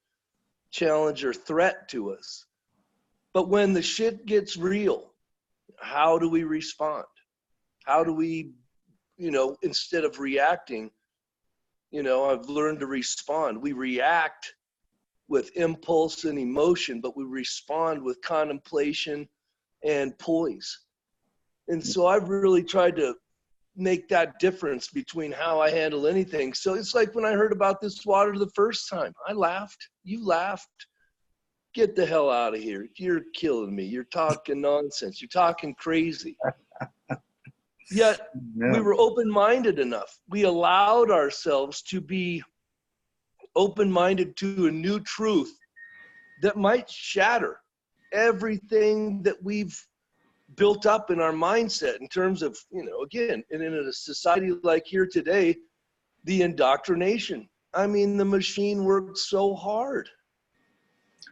challenge or threat to us. But when the shit gets real, how do we respond? How do we, you know, instead of reacting, you know, I've learned to respond. We react with impulse and emotion, but we respond with contemplation and poise. And so I've really tried to make that difference between how I handle anything. So it's like when I heard about this water the first time, I laughed, you laughed. get the hell out of here. You're killing me. You're talking nonsense. You're talking crazy. Yet we were open-minded enough. We allowed ourselves to be open-minded to a new truth that might shatter everything that we've built up in our mindset in terms of, again, and in a society like here today, the indoctrination. I mean, the machine worked so hard.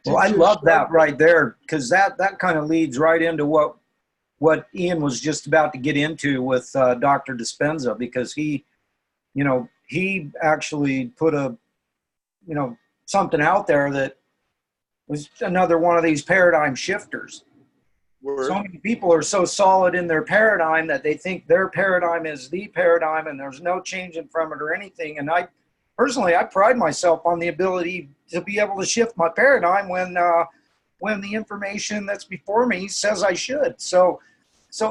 Well, I love that right there, because that kind of leads right into what Ian was just about to get into with Dr. Dispenza, because he actually put something out there that was another one of these paradigm shifters. So many people are so solid in their paradigm that they think their paradigm is the paradigm and there's no changing from it or anything. And I pride myself on the ability to be able to shift my paradigm when the information that's before me says I should. So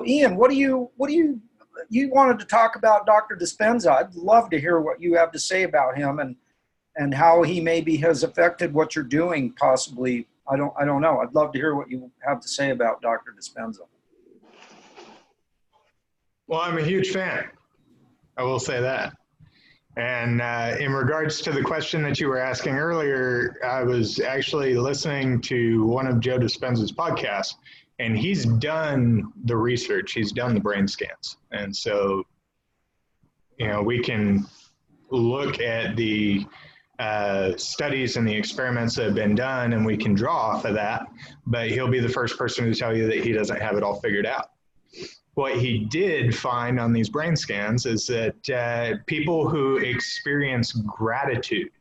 Ian, what do you wanted to talk about Dr. Dispenza? I'd love to hear what you have to say about him and how he maybe has affected what you're doing possibly. I don't know. I'd love to hear what you have to say about Dr. Dispenza. Well, I'm a huge fan. I will say that. And in regards to the question that you were asking earlier, I was actually listening to one of Joe Dispenza's podcasts, and he's done the research. He's done the brain scans. And so, we can look at the studies and the experiments that have been done, and we can draw off of that, but he'll be the first person to tell you that he doesn't have it all figured out. What he did find on these brain scans is that people who experience gratitude,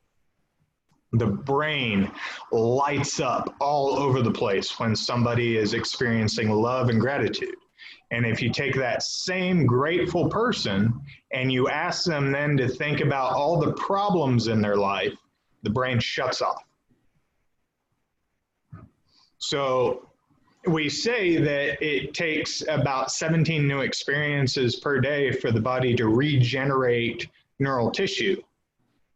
the brain lights up all over the place when somebody is experiencing love and gratitude. And if you take that same grateful person and you ask them then to think about all the problems in their life, the brain shuts off. So we say that it takes about 17 new experiences per day for the body to regenerate neural tissue.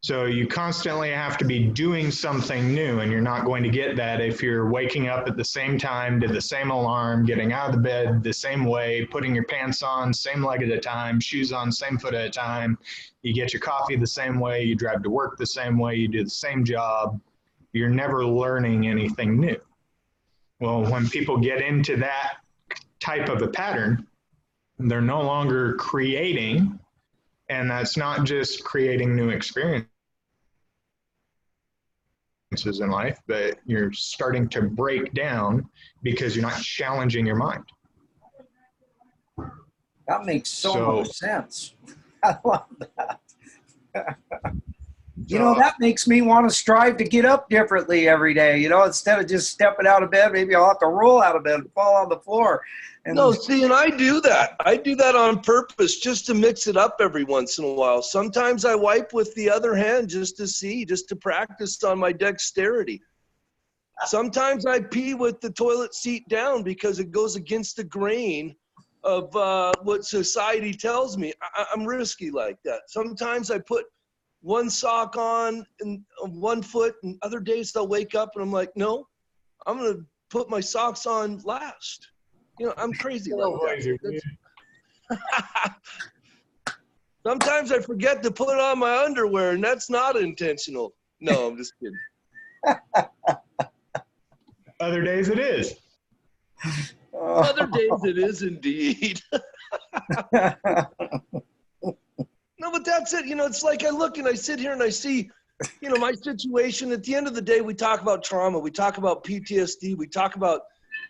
So you constantly have to be doing something new, and you're not going to get that if you're waking up at the same time to the same alarm, getting out of the bed the same way, putting your pants on same leg at a time, shoes on same foot at a time. You get your coffee the same way, you drive to work the same way, you do the same job. You're never learning anything new. Well, when people get into that type of a pattern, they're no longer creating, and that's not just creating new experiences in life, but you're starting to break down because you're not challenging your mind. That makes so much sense. I love that. That makes me want to strive to get up differently every day. Instead of just stepping out of bed, maybe I'll have to roll out of bed and fall on the floor. And I do that. I do that on purpose just to mix it up every once in a while. Sometimes I wipe with the other hand just to practice on my dexterity. Sometimes I pee with the toilet seat down because it goes against the grain of what society tells me. I'm risky like that. Sometimes I put one sock on and one foot, and other days I'll wake up and I'm like, no, I'm going to put my socks on last. I'm crazy like that. Sometimes I forget to put on my underwear, and that's not intentional. No, I'm just kidding. Other days it is. Other days it is indeed. No, but that's it. It's like I look and I sit here and I see, my situation. At the end of the day, we talk about trauma. We talk about PTSD. We talk about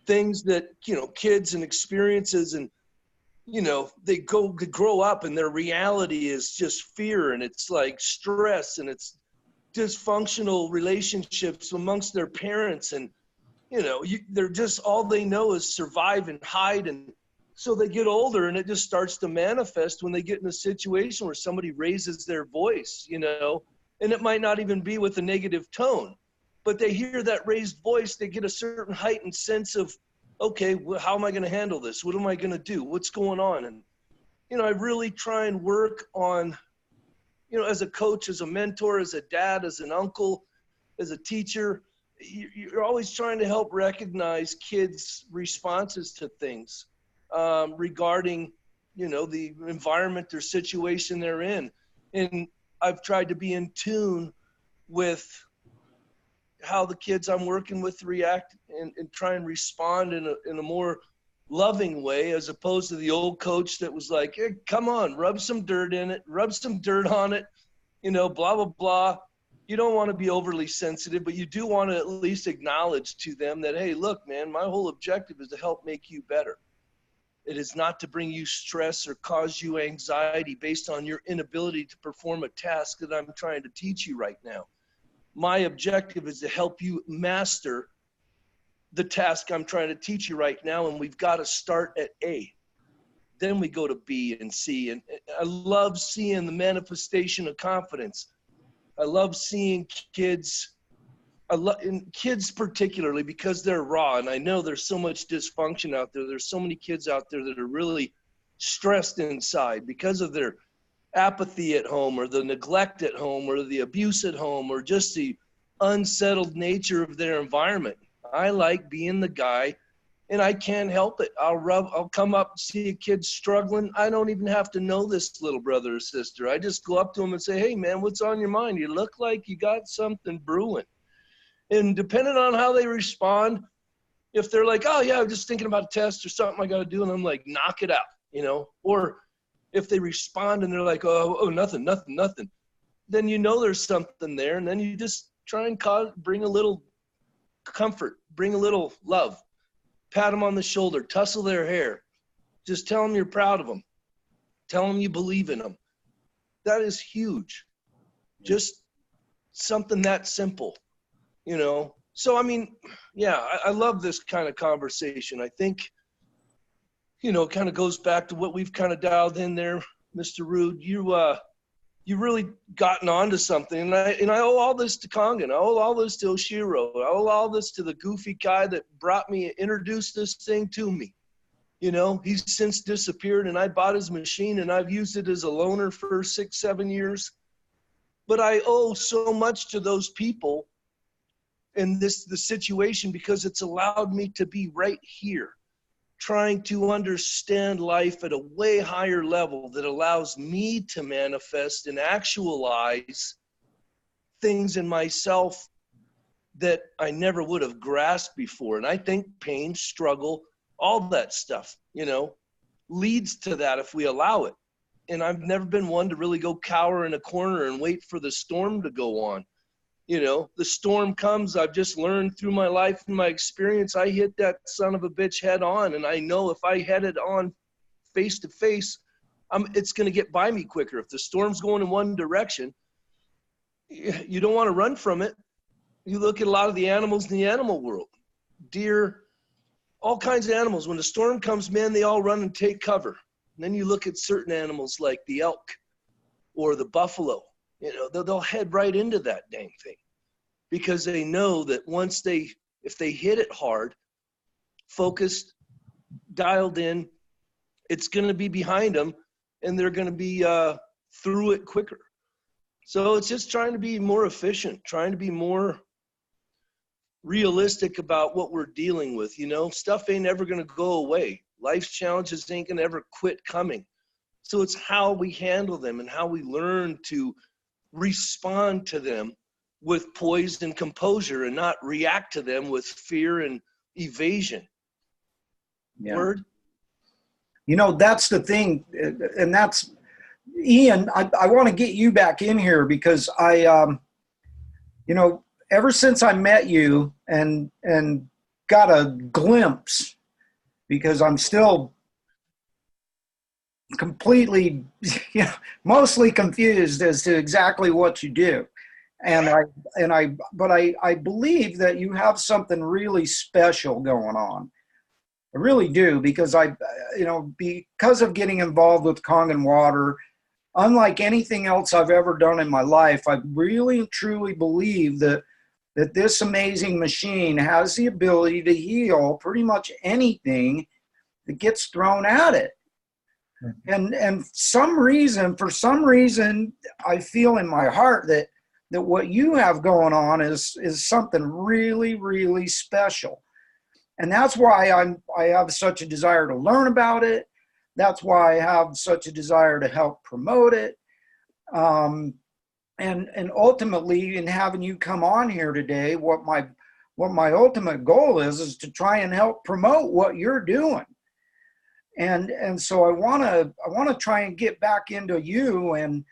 things that, kids and experiences, and, they grow up and their reality is just fear, and it's like stress, and it's dysfunctional relationships amongst their parents. And, they're just, all they know is survive and hide. And so they get older, and it just starts to manifest when they get in a situation where somebody raises their voice, and it might not even be with a negative tone. But they hear that raised voice, they get a certain heightened sense of, okay, how am I going to handle this? What am I going to do? What's going on? And, I really try and work on, as a coach, as a mentor, as a dad, as an uncle, as a teacher, you're always trying to help recognize kids' responses to things regarding, you know, the environment or situation they're in. And I've tried to be in tune with how the kids I'm working with react and try and respond in a more loving way, as opposed to the old coach that was like, hey, come on, rub some dirt in it, rub some dirt on it, you know, blah, blah, blah. You don't want to be overly sensitive, but you do want to at least acknowledge to them that, hey, look, man, my whole objective is to help make you better. It is not to bring you stress or cause you anxiety based on your inability to perform a task that I'm trying to teach you right now. My objective is to help you master the task I'm trying to teach you right now, and we've got to start at A. Then we go to B and C. And I love seeing the manifestation of confidence. I love seeing kids, kids particularly, because they're raw, and I know there's so much dysfunction out there. There's so many kids out there that are really stressed inside because of their apathy at home, or the neglect at home, or the abuse at home, or just the unsettled nature of their environment. I like being the guy, and I can't help it. I'll come up, see a kid struggling. I don't even have to know this little brother or sister. I just go up to them and say, hey, man, what's on your mind? You look like you got something brewing. And depending on how they respond, if they're like, oh, yeah, I'm just thinking about a test or something I got to do, and I'm like, knock it out, you know. Or if they respond and they're like, oh, nothing, then you know there's something there, and then you just try and bring a little comfort, bring a little love, pat them on the shoulder, tussle their hair, just tell them you're proud of them, tell them you believe in them. That is huge. Just something that simple, you know. So, I mean, yeah, I love this kind of conversation. I think, you know, it kind of goes back to what we've kind of dialed in there, Mr. Rude. You really gotten onto something, and I owe all this to Kangen. I owe all this to Oshiro. I owe all this to the goofy guy that introduced this thing to me. You know, he's since disappeared, and I bought his machine, and I've used it as a loaner for 6-7 years. But I owe so much to those people in the situation, because it's allowed me to be right here, trying to understand life at a way higher level that allows me to manifest and actualize things in myself that I never would have grasped before. And I think pain, struggle, all that stuff, you know, leads to that if we allow it. And I've never been one to really go cower in a corner and wait for the storm to go on. You know, the storm comes. I've just learned through my life and my experience, I hit that son of a bitch head on. And I know if I head it on face to face, it's going to get by me quicker. If the storm's going in one direction, you don't want to run from it. You look at a lot of the animals in the animal world, deer, all kinds of animals. When the storm comes, man, they all run and take cover. And then you look at certain animals like the elk or the buffalo. You know, they'll head right into that dang thing, because they know that if they hit it hard, focused, dialed in, it's going to be behind them, and they're going to be through it quicker. So it's just trying to be more efficient, trying to be more realistic about what we're dealing with. You know, stuff ain't ever going to go away. Life's challenges ain't going to ever quit coming. So it's how we handle them and how we learn to respond to them with poise and composure, and not react to them with fear and evasion. Yeah. Word? You know, that's the thing. And that's, Ian, I want to get you back in here, because you know, ever since I met you and got a glimpse, because I'm still completely, you know, mostly confused as to exactly what you do. But I believe that you have something really special going on. I really do, because because of getting involved with Kangen Water, unlike anything else I've ever done in my life, I really and truly believe that this amazing machine has the ability to heal pretty much anything that gets thrown at it. And for some reason, I feel in my heart that that what you have going on is something really, really special. And that's why I have such a desire to learn about it. That's why I have such a desire to help promote it. And ultimately, in having you come on here today, what my ultimate goal is to try and help promote what you're doing. And so I want to try and get back into you and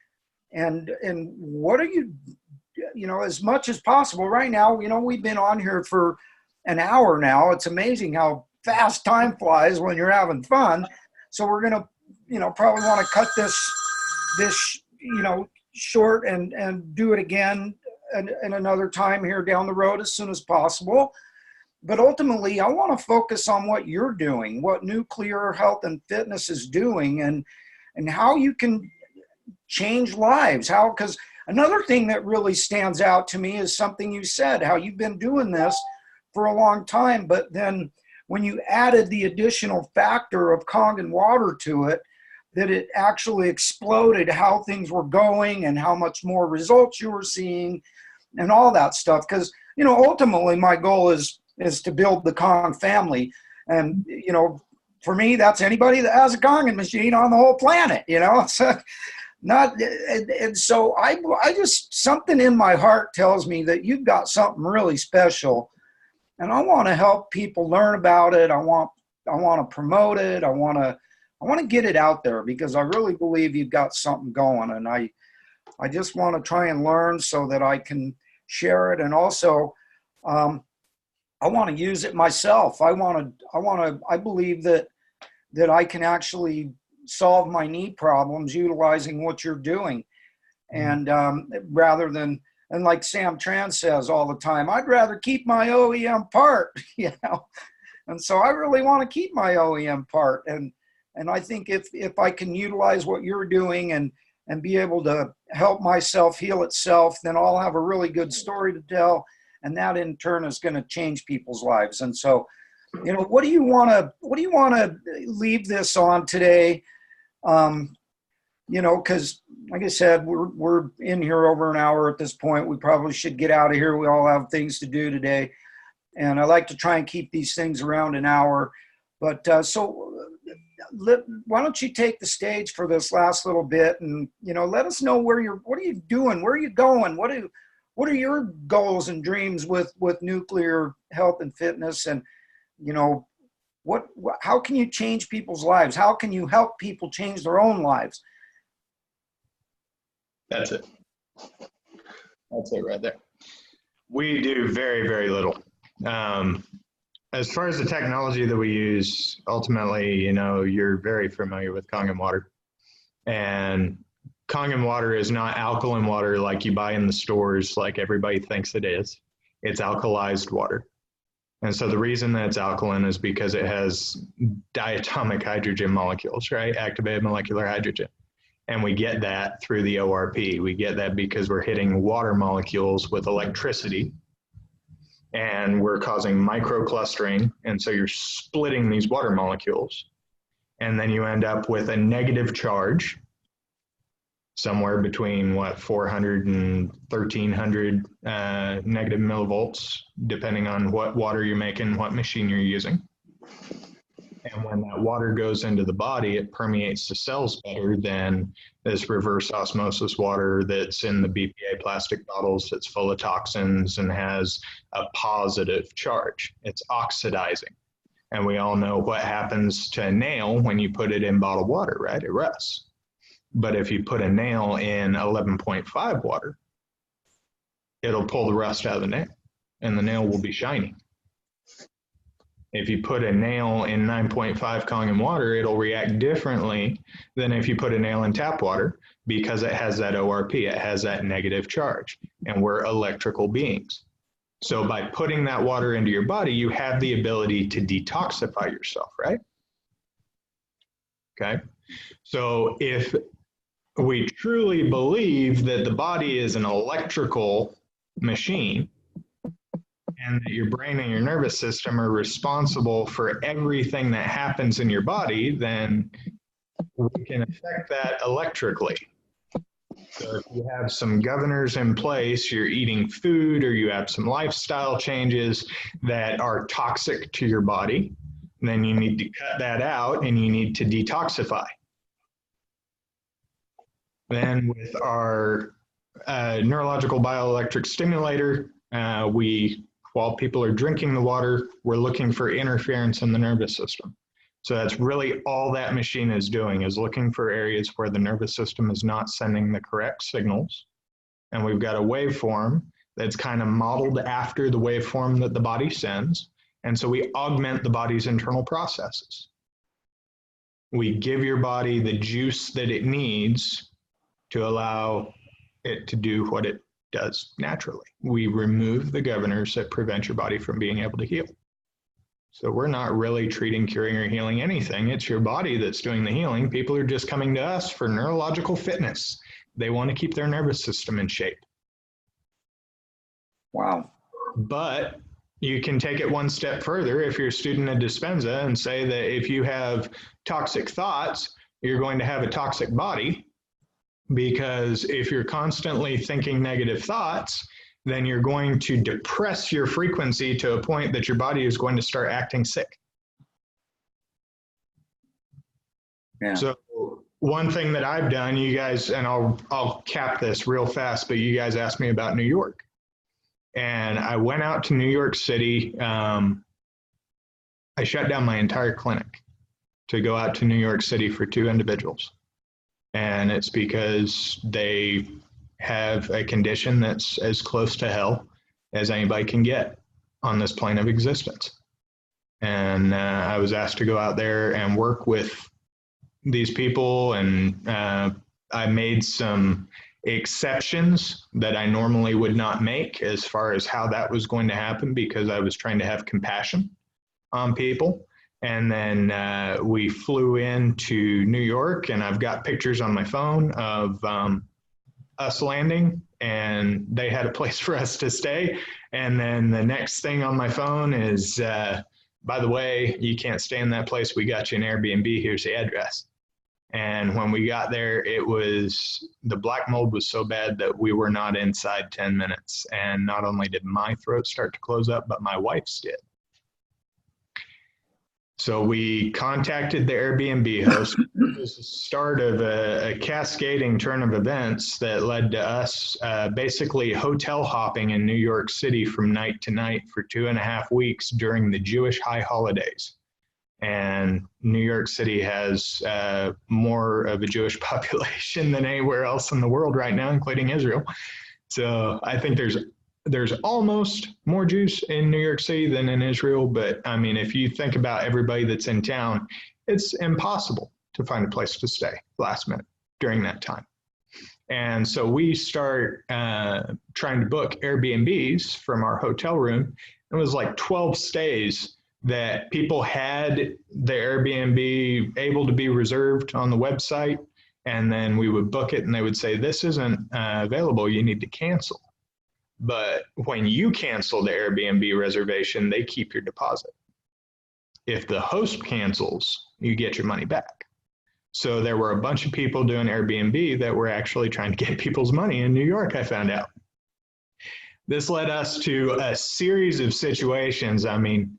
what are you, as much as possible right now. We've been on here for an hour now. It's amazing how fast time flies when you're having fun. So we're going to, probably want to cut this, short and do it again and another time here down the road as soon as possible. But ultimately, I want to focus on what you're doing, what Nuclear Health and Fitness is doing, and how you can change lives. Because another thing that really stands out to me is something you said, how you've been doing this for a long time, but then when you added the additional factor of Kangen water to it, that it actually exploded how things were going and how much more results you were seeing and all that stuff. Because, ultimately my goal is to build the Kong family. And, for me, that's anybody that has a Kangen machine on the whole planet, So so I just, something in my heart tells me that you've got something really special, and I want to help people learn about it. I want to promote it. I want to get it out there because I really believe you've got something going, and I just want to try and learn so that I can share it. And also, I want to use it myself. I believe that I can actually solve my knee problems utilizing what you're doing. And rather than, and like Sam Tran says all the time, I'd rather keep my OEM part, And so I really want to keep my OEM part. And I think if I can utilize what you're doing and be able to help myself heal itself, then I'll have a really good story to tell. And that in turn is going to change people's lives. And so, what do you want to leave this on today? Because like I said, we're in here over an hour at this point. We probably should get out of here. We all have things to do today. And I like to try and keep these things around an hour. But why don't you take the stage for this last little bit and, let us know what are you doing? Where are you going? What are your goals and dreams with Nuclear Health and Fitness? And, how can you change people's lives? How can you help people change their own lives? That's it. That's it right there. We do very, very little. As far as the technology that we use, ultimately, you're very familiar with Kangen water. And Kangen water is not alkaline water like you buy in the stores like everybody thinks it is. It's alkalized water. And so the reason that it's alkaline is because it has diatomic hydrogen molecules, right? Activated molecular hydrogen. And we get that through the ORP. We get that because we're hitting water molecules with electricity, and we're causing microclustering. And so you're splitting these water molecules, and then you end up with a negative charge somewhere between 400 and 1300 negative millivolts, depending on what water you're making, what machine you're using. And when that water goes into the body, it permeates the cells better than this reverse osmosis water that's in the BPA plastic bottles that's full of toxins and has a positive charge. It's oxidizing. And we all know what happens to a nail when you put it in bottled water, right? It rusts. But if you put a nail in 11.5 water, it'll pull the rust out of the nail, and the nail will be shiny. If you put a nail in 9.5 Kangen water, it'll react differently than if you put a nail in tap water because it has that ORP, it has that negative charge, and we're electrical beings. So by putting that water into your body, you have the ability to detoxify yourself, right? Okay. So if we truly believe that the body is an electrical machine and that your brain and your nervous system are responsible for everything that happens in your body, then we can affect that electrically. So if you have some governors in place, you're eating food or you have some lifestyle changes that are toxic to your body, then you need to cut that out and you need to detoxify. Then with our neurological bioelectric stimulator, while people are drinking the water, we're looking for interference in the nervous system. So that's really all that machine is doing, is looking for areas where the nervous system is not sending the correct signals. And we've got a waveform that's kind of modeled after the waveform that the body sends. And so we augment the body's internal processes. We give your body the juice that it needs to allow it to do what it does naturally. We remove the governors that prevent your body from being able to heal. So we're not really treating, curing, or healing anything. It's your body that's doing the healing. People are just coming to us for neurological fitness. They want to keep their nervous system in shape. Wow. But you can take it one step further if you're a student at Dispenza and say that if you have toxic thoughts, you're going to have a toxic body, because if you're constantly thinking negative thoughts, then you're going to depress your frequency to a point that your body is going to start acting sick. Yeah. So one thing that I've done, you guys, and I'll cap this real fast, but you guys asked me about New York. And I went out to New York City. I shut down my entire clinic to go out to New York City for 2 individuals. And it's because they have a condition that's as close to hell as anybody can get on this plane of existence. And I was asked to go out there and work with these people, and I made some exceptions that I normally would not make as far as how that was going to happen, because I was trying to have compassion on people. And then we flew into New York, and I've got pictures on my phone of us landing, and they had a place for us to stay. And then the next thing on my phone is, by the way, you can't stay in that place. We got you an Airbnb. Here's the address. And when we got there, the black mold was so bad that we were not inside 10 minutes. And not only did my throat start to close up, but my wife's did. So we contacted the Airbnb host. It was the start of a cascading turn of events that led to us basically hotel hopping in New York City from night to night for 2.5 weeks during the Jewish high holidays. And New York City has more of a Jewish population than anywhere else in the world right now, including Israel. So I think there's almost more Jews in New York City than in Israel. But I mean, if you think about everybody that's in town, it's impossible to find a place to stay last minute during that time. And so we start trying to book Airbnbs from our hotel room. It was like 12 stays that people had the Airbnb able to be reserved on the website. And then we would book it and they would say, this isn't available, you need to cancel. But when you cancel the Airbnb reservation, they keep your deposit. If the host cancels, you get your money back. So there were a bunch of people doing Airbnb that were actually trying to get people's money in New York, I found out. This led us to a series of situations. I mean,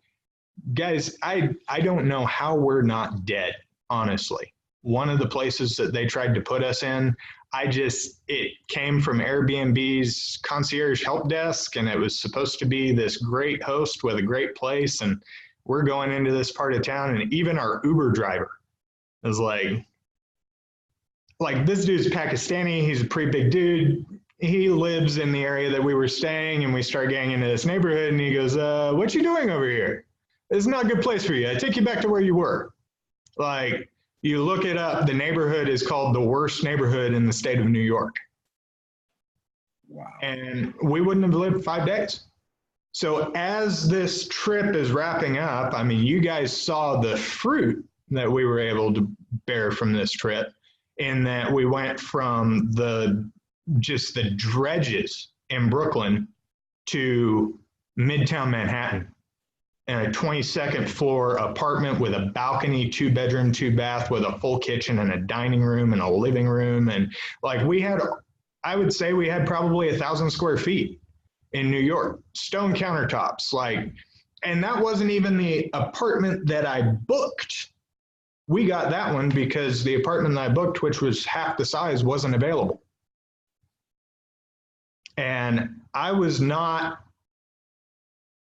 guys, I don't know how we're not dead, honestly. One of the places that they tried to put us in, it came from Airbnb's concierge help desk, and it was supposed to be this great host with a great place. And we're going into this part of town, and even our Uber driver is like this dude's Pakistani. He's a pretty big dude. He lives in the area that we were staying, and we start getting into this neighborhood, and he goes, what you doing over here? It's not a good place for you. I take you back to where you were. Like, you look it up, the neighborhood is called the worst neighborhood in the state of New York. Wow. And we wouldn't have lived 5 days. So as this trip is wrapping up, I mean, you guys saw the fruit that we were able to bear from this trip, in that we went from just the dredges in Brooklyn to Midtown Manhattan. And a 22nd floor apartment with a balcony, 2-bedroom, 2-bath with a full kitchen and a dining room and a living room. And like, we had I would say we had probably 1,000 square feet in New York, stone countertops, like, and that wasn't even the apartment that I booked. We got that one because the apartment that I booked, which was half the size, wasn't available. And I was not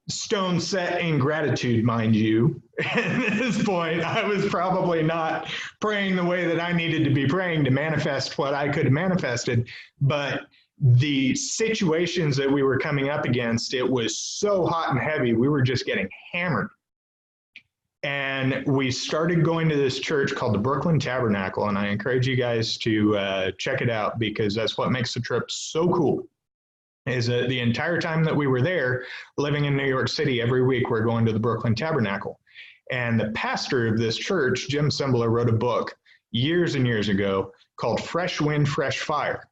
stone set in gratitude, mind you. At this point, I was probably not praying the way that I needed to be praying to manifest what I could have manifested. But the situations that we were coming up against, it was so hot and heavy, we were just getting hammered. And we started going to this church called the Brooklyn Tabernacle. And I encourage you guys to check it out, because that's what makes the trip so cool. Is that the entire time that we were there, living in New York City, every week we're going to the Brooklyn Tabernacle. And the pastor of this church, Jim Cymbala, wrote a book years and years ago called Fresh Wind, Fresh Fire.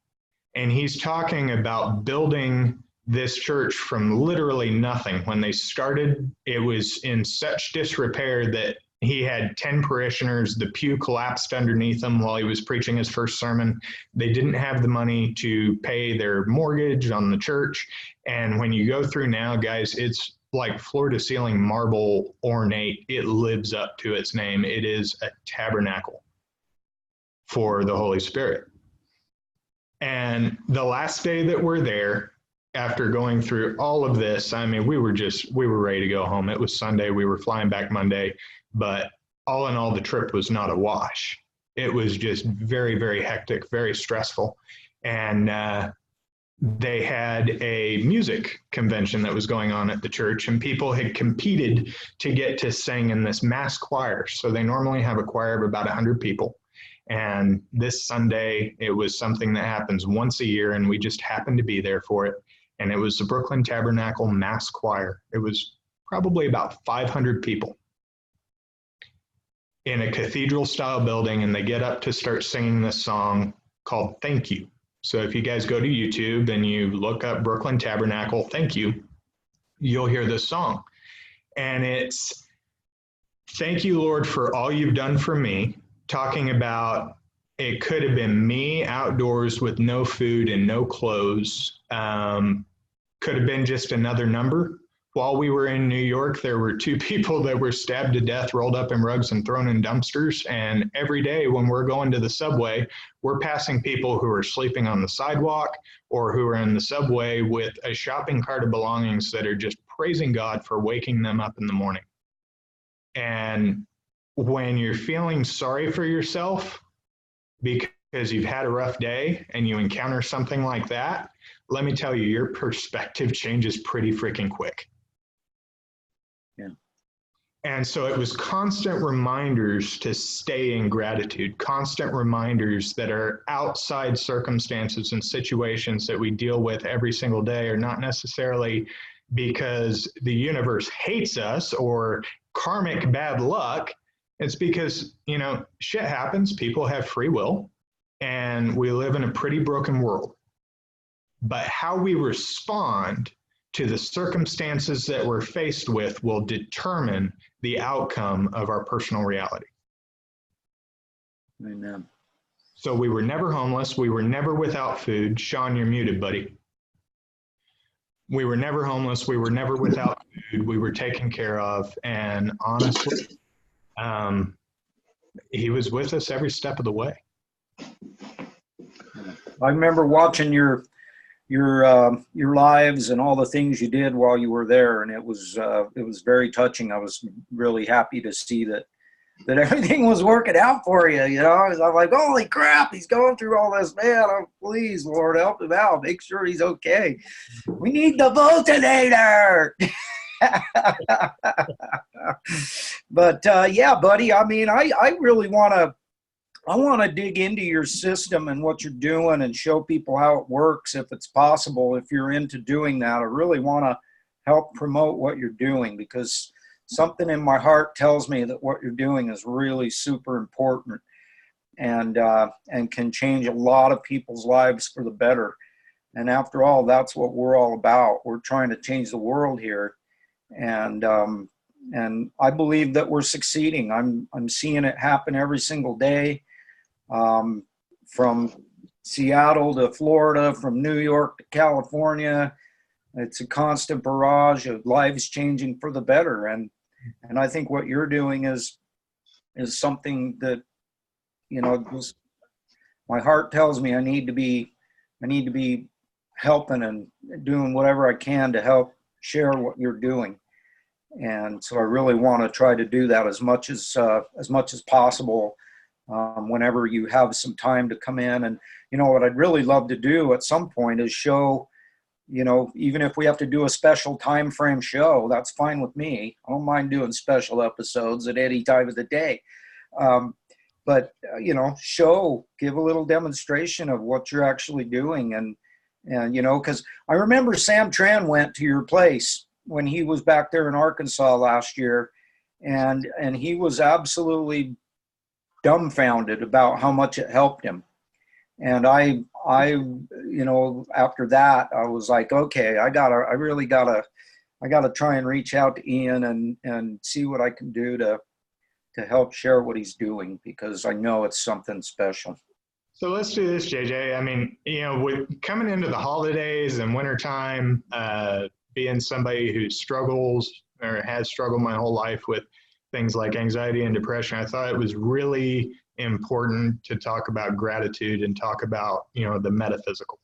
And he's talking about building this church from literally nothing. When they started, it was in such disrepair that he had 10 parishioners. The pew collapsed underneath him while he was preaching his first sermon. They didn't have the money to pay their mortgage on the church. And when you go through now, guys, it's like floor to ceiling marble, ornate. It lives up to its name. It is a tabernacle for the Holy Spirit. And the last day that we're there, after going through all of this, I mean, we were ready to go home. It was Sunday. We were flying back Monday. But all in all, the trip was not a wash. It was just very, very hectic, very stressful. And they had a music convention that was going on at the church, and people had competed to get to sing in this mass choir. So they normally have a choir of about 100 people. And this Sunday, it was something that happens once a year, and we just happened to be there for it. And it was the Brooklyn Tabernacle Mass Choir. It was probably about 500 people in a cathedral style building, and they get up to start singing this song called Thank You. So if you guys go to YouTube and you look up Brooklyn Tabernacle Thank You, you'll hear this song. And it's, thank you, Lord, for all you've done for me, talking about it could have been me outdoors with no food and no clothes. Could have been just another number. While we were in New York, there were 2 people that were stabbed to death, rolled up in rugs and thrown in dumpsters. And every day when we're going to the subway, we're passing people who are sleeping on the sidewalk or who are in the subway with a shopping cart of belongings that are just praising God for waking them up in the morning. And when you're feeling sorry for yourself because you've had a rough day and you encounter something like that, let me tell you, your perspective changes pretty freaking quick. Yeah. And so it was constant reminders to stay in gratitude, constant reminders that are outside circumstances and situations that we deal with every single day are not necessarily because the universe hates us or karmic bad luck. It's because, you know, shit happens. People have free will, and we live in a pretty broken world. But how we respond to the circumstances that we're faced with will determine the outcome of our personal reality. Amen. So we were never homeless. We were never without food. Sean, you're muted, buddy. We were never homeless. We were never without food. We were taken care of. And honestly, he was with us every step of the way. I remember watching your lives and all the things you did while you were there, and it was very touching. I was really happy to see that everything was working out for you. You know, I'm like, holy crap, he's going through all this, man. Oh, please, Lord, help him out. Make sure he's okay. We need the Voltinator. But yeah, buddy. I mean, I really want to dig into your system and what you're doing and show people how it works if it's possible. If you're into doing that, I really want to help promote what you're doing, because something in my heart tells me that what you're doing is really super important and can change a lot of people's lives for the better. And after all, that's what we're all about. We're trying to change the world here. And I believe that we're succeeding. I'm seeing it happen every single day. From Seattle to Florida, from New York to California. It's a constant barrage of lives changing for the better. And I think what you're doing is something that, just my heart tells me I need to be helping and doing whatever I can to help share what you're doing. And so I really want to try to do that as much as possible. Whenever you have some time to come in, and what I'd really love to do at some point is show, even if we have to do a special time frame show, that's fine with me. I don't mind doing special episodes at any time of the day. But give a little demonstration of what you're actually doing. And because I remember Sam Tran went to your place when he was back there in Arkansas last year, and he was absolutely dumbfounded about how much it helped him. And I after that, I was like, okay, I really gotta try and reach out to Ian and see what I can do to help share what he's doing, because I know it's something special. So let's do this, JJ. I mean, with coming into the holidays and wintertime, being somebody who struggles or has struggled my whole life with things like anxiety and depression, I thought it was really important to talk about gratitude and talk about, the metaphysical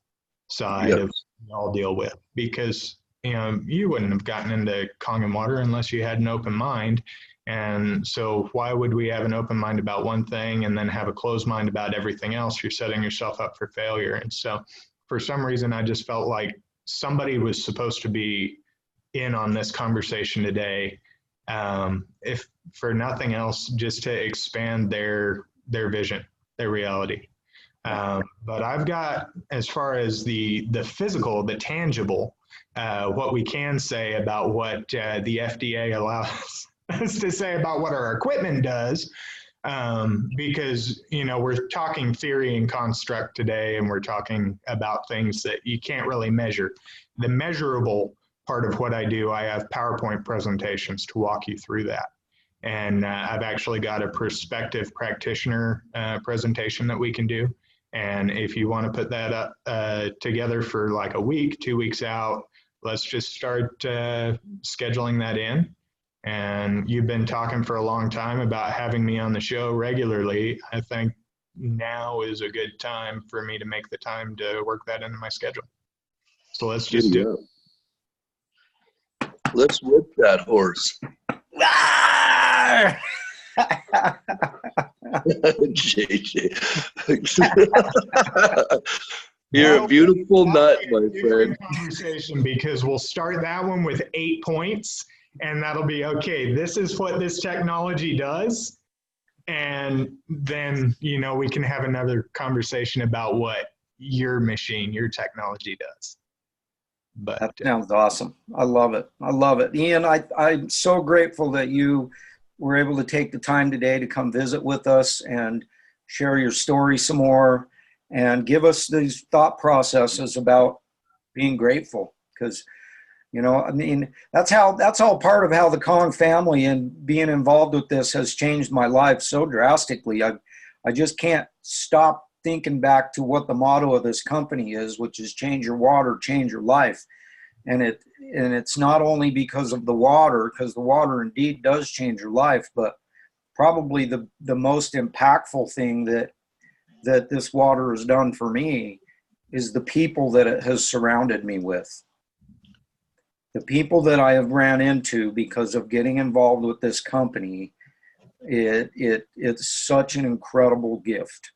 side of what we all deal with, because, you wouldn't have gotten into Kangen water unless you had an open mind. And so why would we have an open mind about one thing and then have a closed mind about everything else? You're setting yourself up for failure. And so for some reason, I just felt like somebody was supposed to be in on this conversation today, if for nothing else, just to expand their vision, their reality. But I've got, as far as the physical, the tangible, what we can say about what the FDA allows us to say about what our equipment does, because, we're talking theory and construct today, and we're talking about things that you can't really measure. The measurable part of what I do, I have PowerPoint presentations to walk you through that. And I've actually got a prospective practitioner presentation that we can do. And if you want to put that up together for like a week, 2 weeks out, let's just start scheduling that in. And you've been talking for a long time about having me on the show regularly. I think now is a good time for me to make the time to work that into my schedule. So let's just do it. Let's whip that horse. JJ. You're a beautiful nut, my friend. Conversation, because we'll start that one with 8 points, and that'll be okay. This is what this technology does. And then, we can have another conversation about what your machine, your technology does. But that sounds awesome. I love it. I love it. Ian, I'm so grateful that you were able to take the time today to come visit with us and share your story some more and give us these thought processes about being grateful. Because, that's all part of how the Kong family and being involved with this has changed my life so drastically. I just can't stop thinking back to what the motto of this company is, which is change your water, change your life. And it's not only because of the water, because the water indeed does change your life, but probably the most impactful thing that this water has done for me is the people that it has surrounded me with. The people that I have ran into because of getting involved with this company, it's such an incredible gift.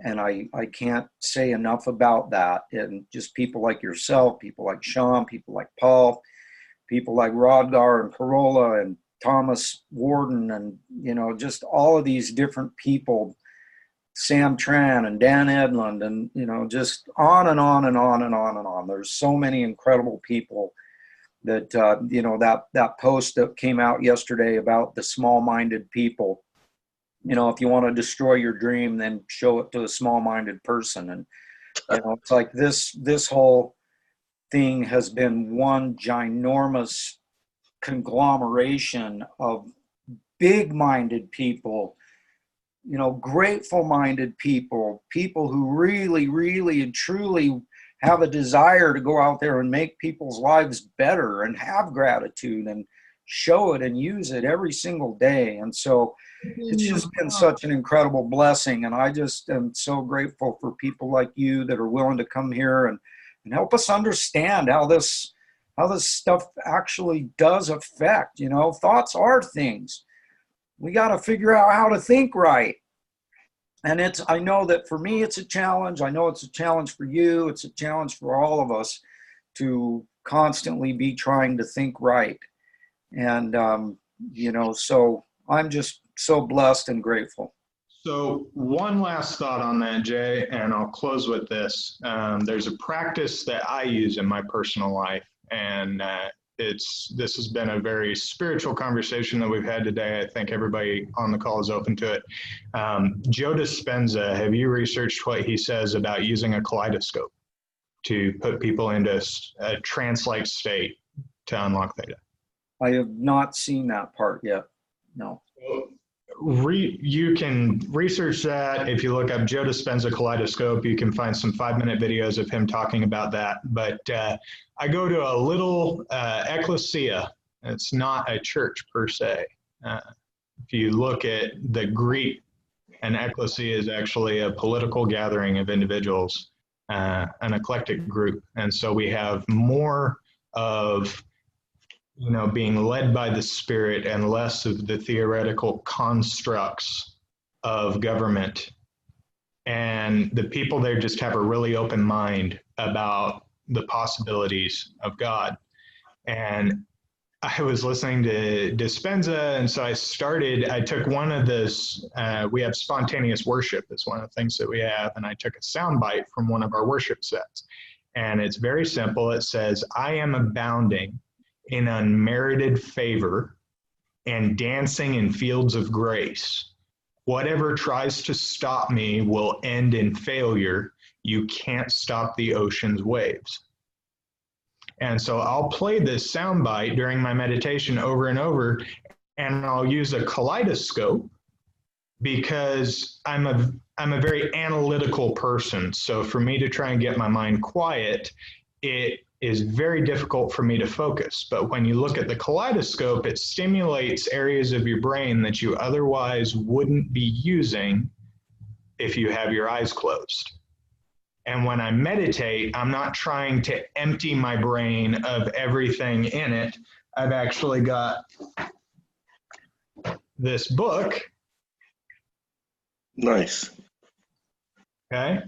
And I can't say enough about that. And just people like yourself, people like Sean, people like Paul, people like Rodgar and Corolla and Thomas Warden, and, just all of these different people, Sam Tran and Dan Edlund, and, just on and on and on and on and on. There's so many incredible people that, that post that came out yesterday about the small-minded people. If you want to destroy your dream, then show it to a small-minded person. And, it's like this whole thing has been one ginormous conglomeration of big-minded people grateful-minded people, people who really, really and truly have a desire to go out there and make people's lives better and have gratitude and show it and use it every single day. And so it's just been such an incredible blessing. And I just am so grateful for people like you that are willing to come here and help us understand how this stuff actually does affect, thoughts are things. We got to figure out how to think right. And I know that for me, it's a challenge. I know it's a challenge for you. It's a challenge for all of us to constantly be trying to think right. And, so I'm just so blessed and grateful. So one last thought on that, Jay, and I'll close with this. There's a practice that I use in my personal life, and this has been a very spiritual conversation that we've had today. I think everybody on the call is open to it. Joe Dispenza, have you researched what he says about using a kaleidoscope to put people into a trance-like state to unlock theta? I have not seen that part yet. No. You can research that. If you look up Joe Dispenza kaleidoscope, you can find some 5-minute videos of him talking about that. But I go to a little ecclesia. It's not a church per se. If you look at the Greek, an ecclesia is actually a political gathering of individuals, an eclectic group. And so we have more of being led by the Spirit and less of the theoretical constructs of government. And the people there just have a really open mind about the possibilities of God. And I was listening to Dispenza, and so I took one of this, we have spontaneous worship, it's one of the things that we have, and I took a soundbite from one of our worship sets. And it's very simple. It says, "I am abounding in unmerited favor and dancing in fields of grace. Whatever tries to stop me will end in failure. You can't stop the ocean's waves." And so I'll play this soundbite during my meditation over and over, and I'll use a kaleidoscope because I'm a very analytical person. So for me to try and get my mind quiet, it is very difficult for me to focus. But when you look at the kaleidoscope, it stimulates areas of your brain that you otherwise wouldn't be using if you have your eyes closed. And when I meditate, I'm not trying to empty my brain of everything in it. I've actually got this book. Nice. Okay.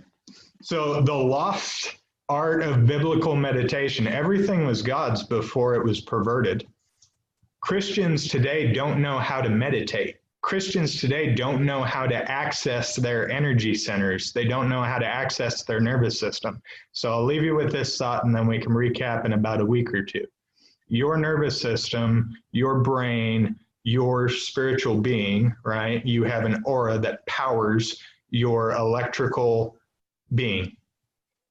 So the lost art of biblical meditation. Everything was God's before it was perverted. Christians today don't know how to meditate. Christians today don't know how to access their energy centers. They don't know how to access their nervous system. So I'll leave you with this thought, and then we can recap in about a week or two. Your nervous system, your brain, your spiritual being, right? You have an aura that powers your electrical being.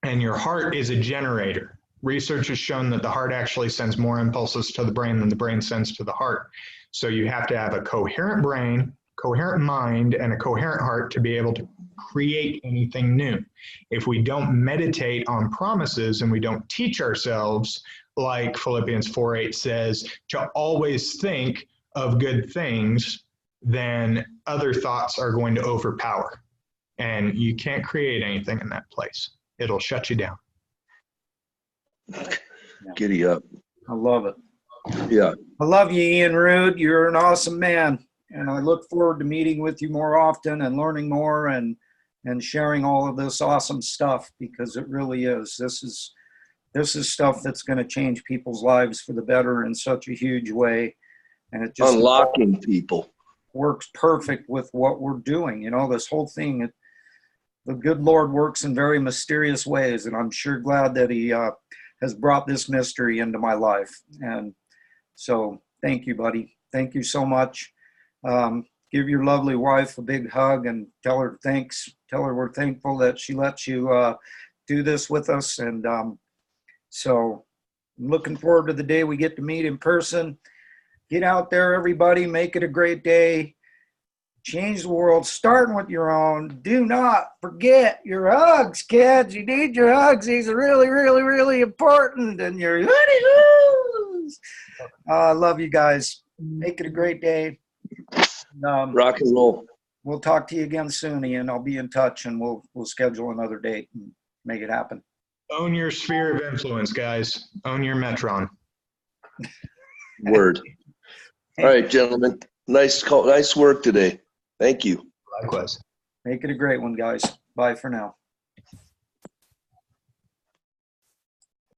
And your heart is a generator. Research has shown that the heart actually sends more impulses to the brain than the brain sends to the heart. So you have to have a coherent brain, coherent mind, and a coherent heart to be able to create anything new. If we don't meditate on promises and we don't teach ourselves, like Philippians 4:8 says, to always think of good things, then other thoughts are going to overpower. And you can't create anything in that place. It'll shut you down. Giddy up. I love it. Yeah. I love you, Ian Rood. You're an awesome man. And I look forward to meeting with you more often and learning more and sharing all of this awesome stuff, because it really is. This is stuff that's going to change people's lives for the better in such a huge way. And it just unlocking people works perfect with what we're doing. This whole thing, the good Lord works in very mysterious ways, and I'm sure glad that he has brought this mystery into my life. And so thank you, buddy. Thank you so much. Give your lovely wife a big hug and tell her thanks. Tell her we're thankful that she lets you do this with us. And so I'm looking forward to the day we get to meet in person. Get out there, everybody. Make it a great day. Change the world, starting with your own. Do not forget your hugs, kids. You need your hugs. These are really, really, really important. And your hoodie-hoos. I love you guys. Make it a great day. Rock and roll. We'll talk to you again soon, Ian. I'll be in touch, and we'll schedule another date and make it happen. Own your sphere of influence, guys. Own your Metron. Word. All right, gentlemen. Nice work today. Thank you. Likewise. Make it a great one, guys. Bye for now.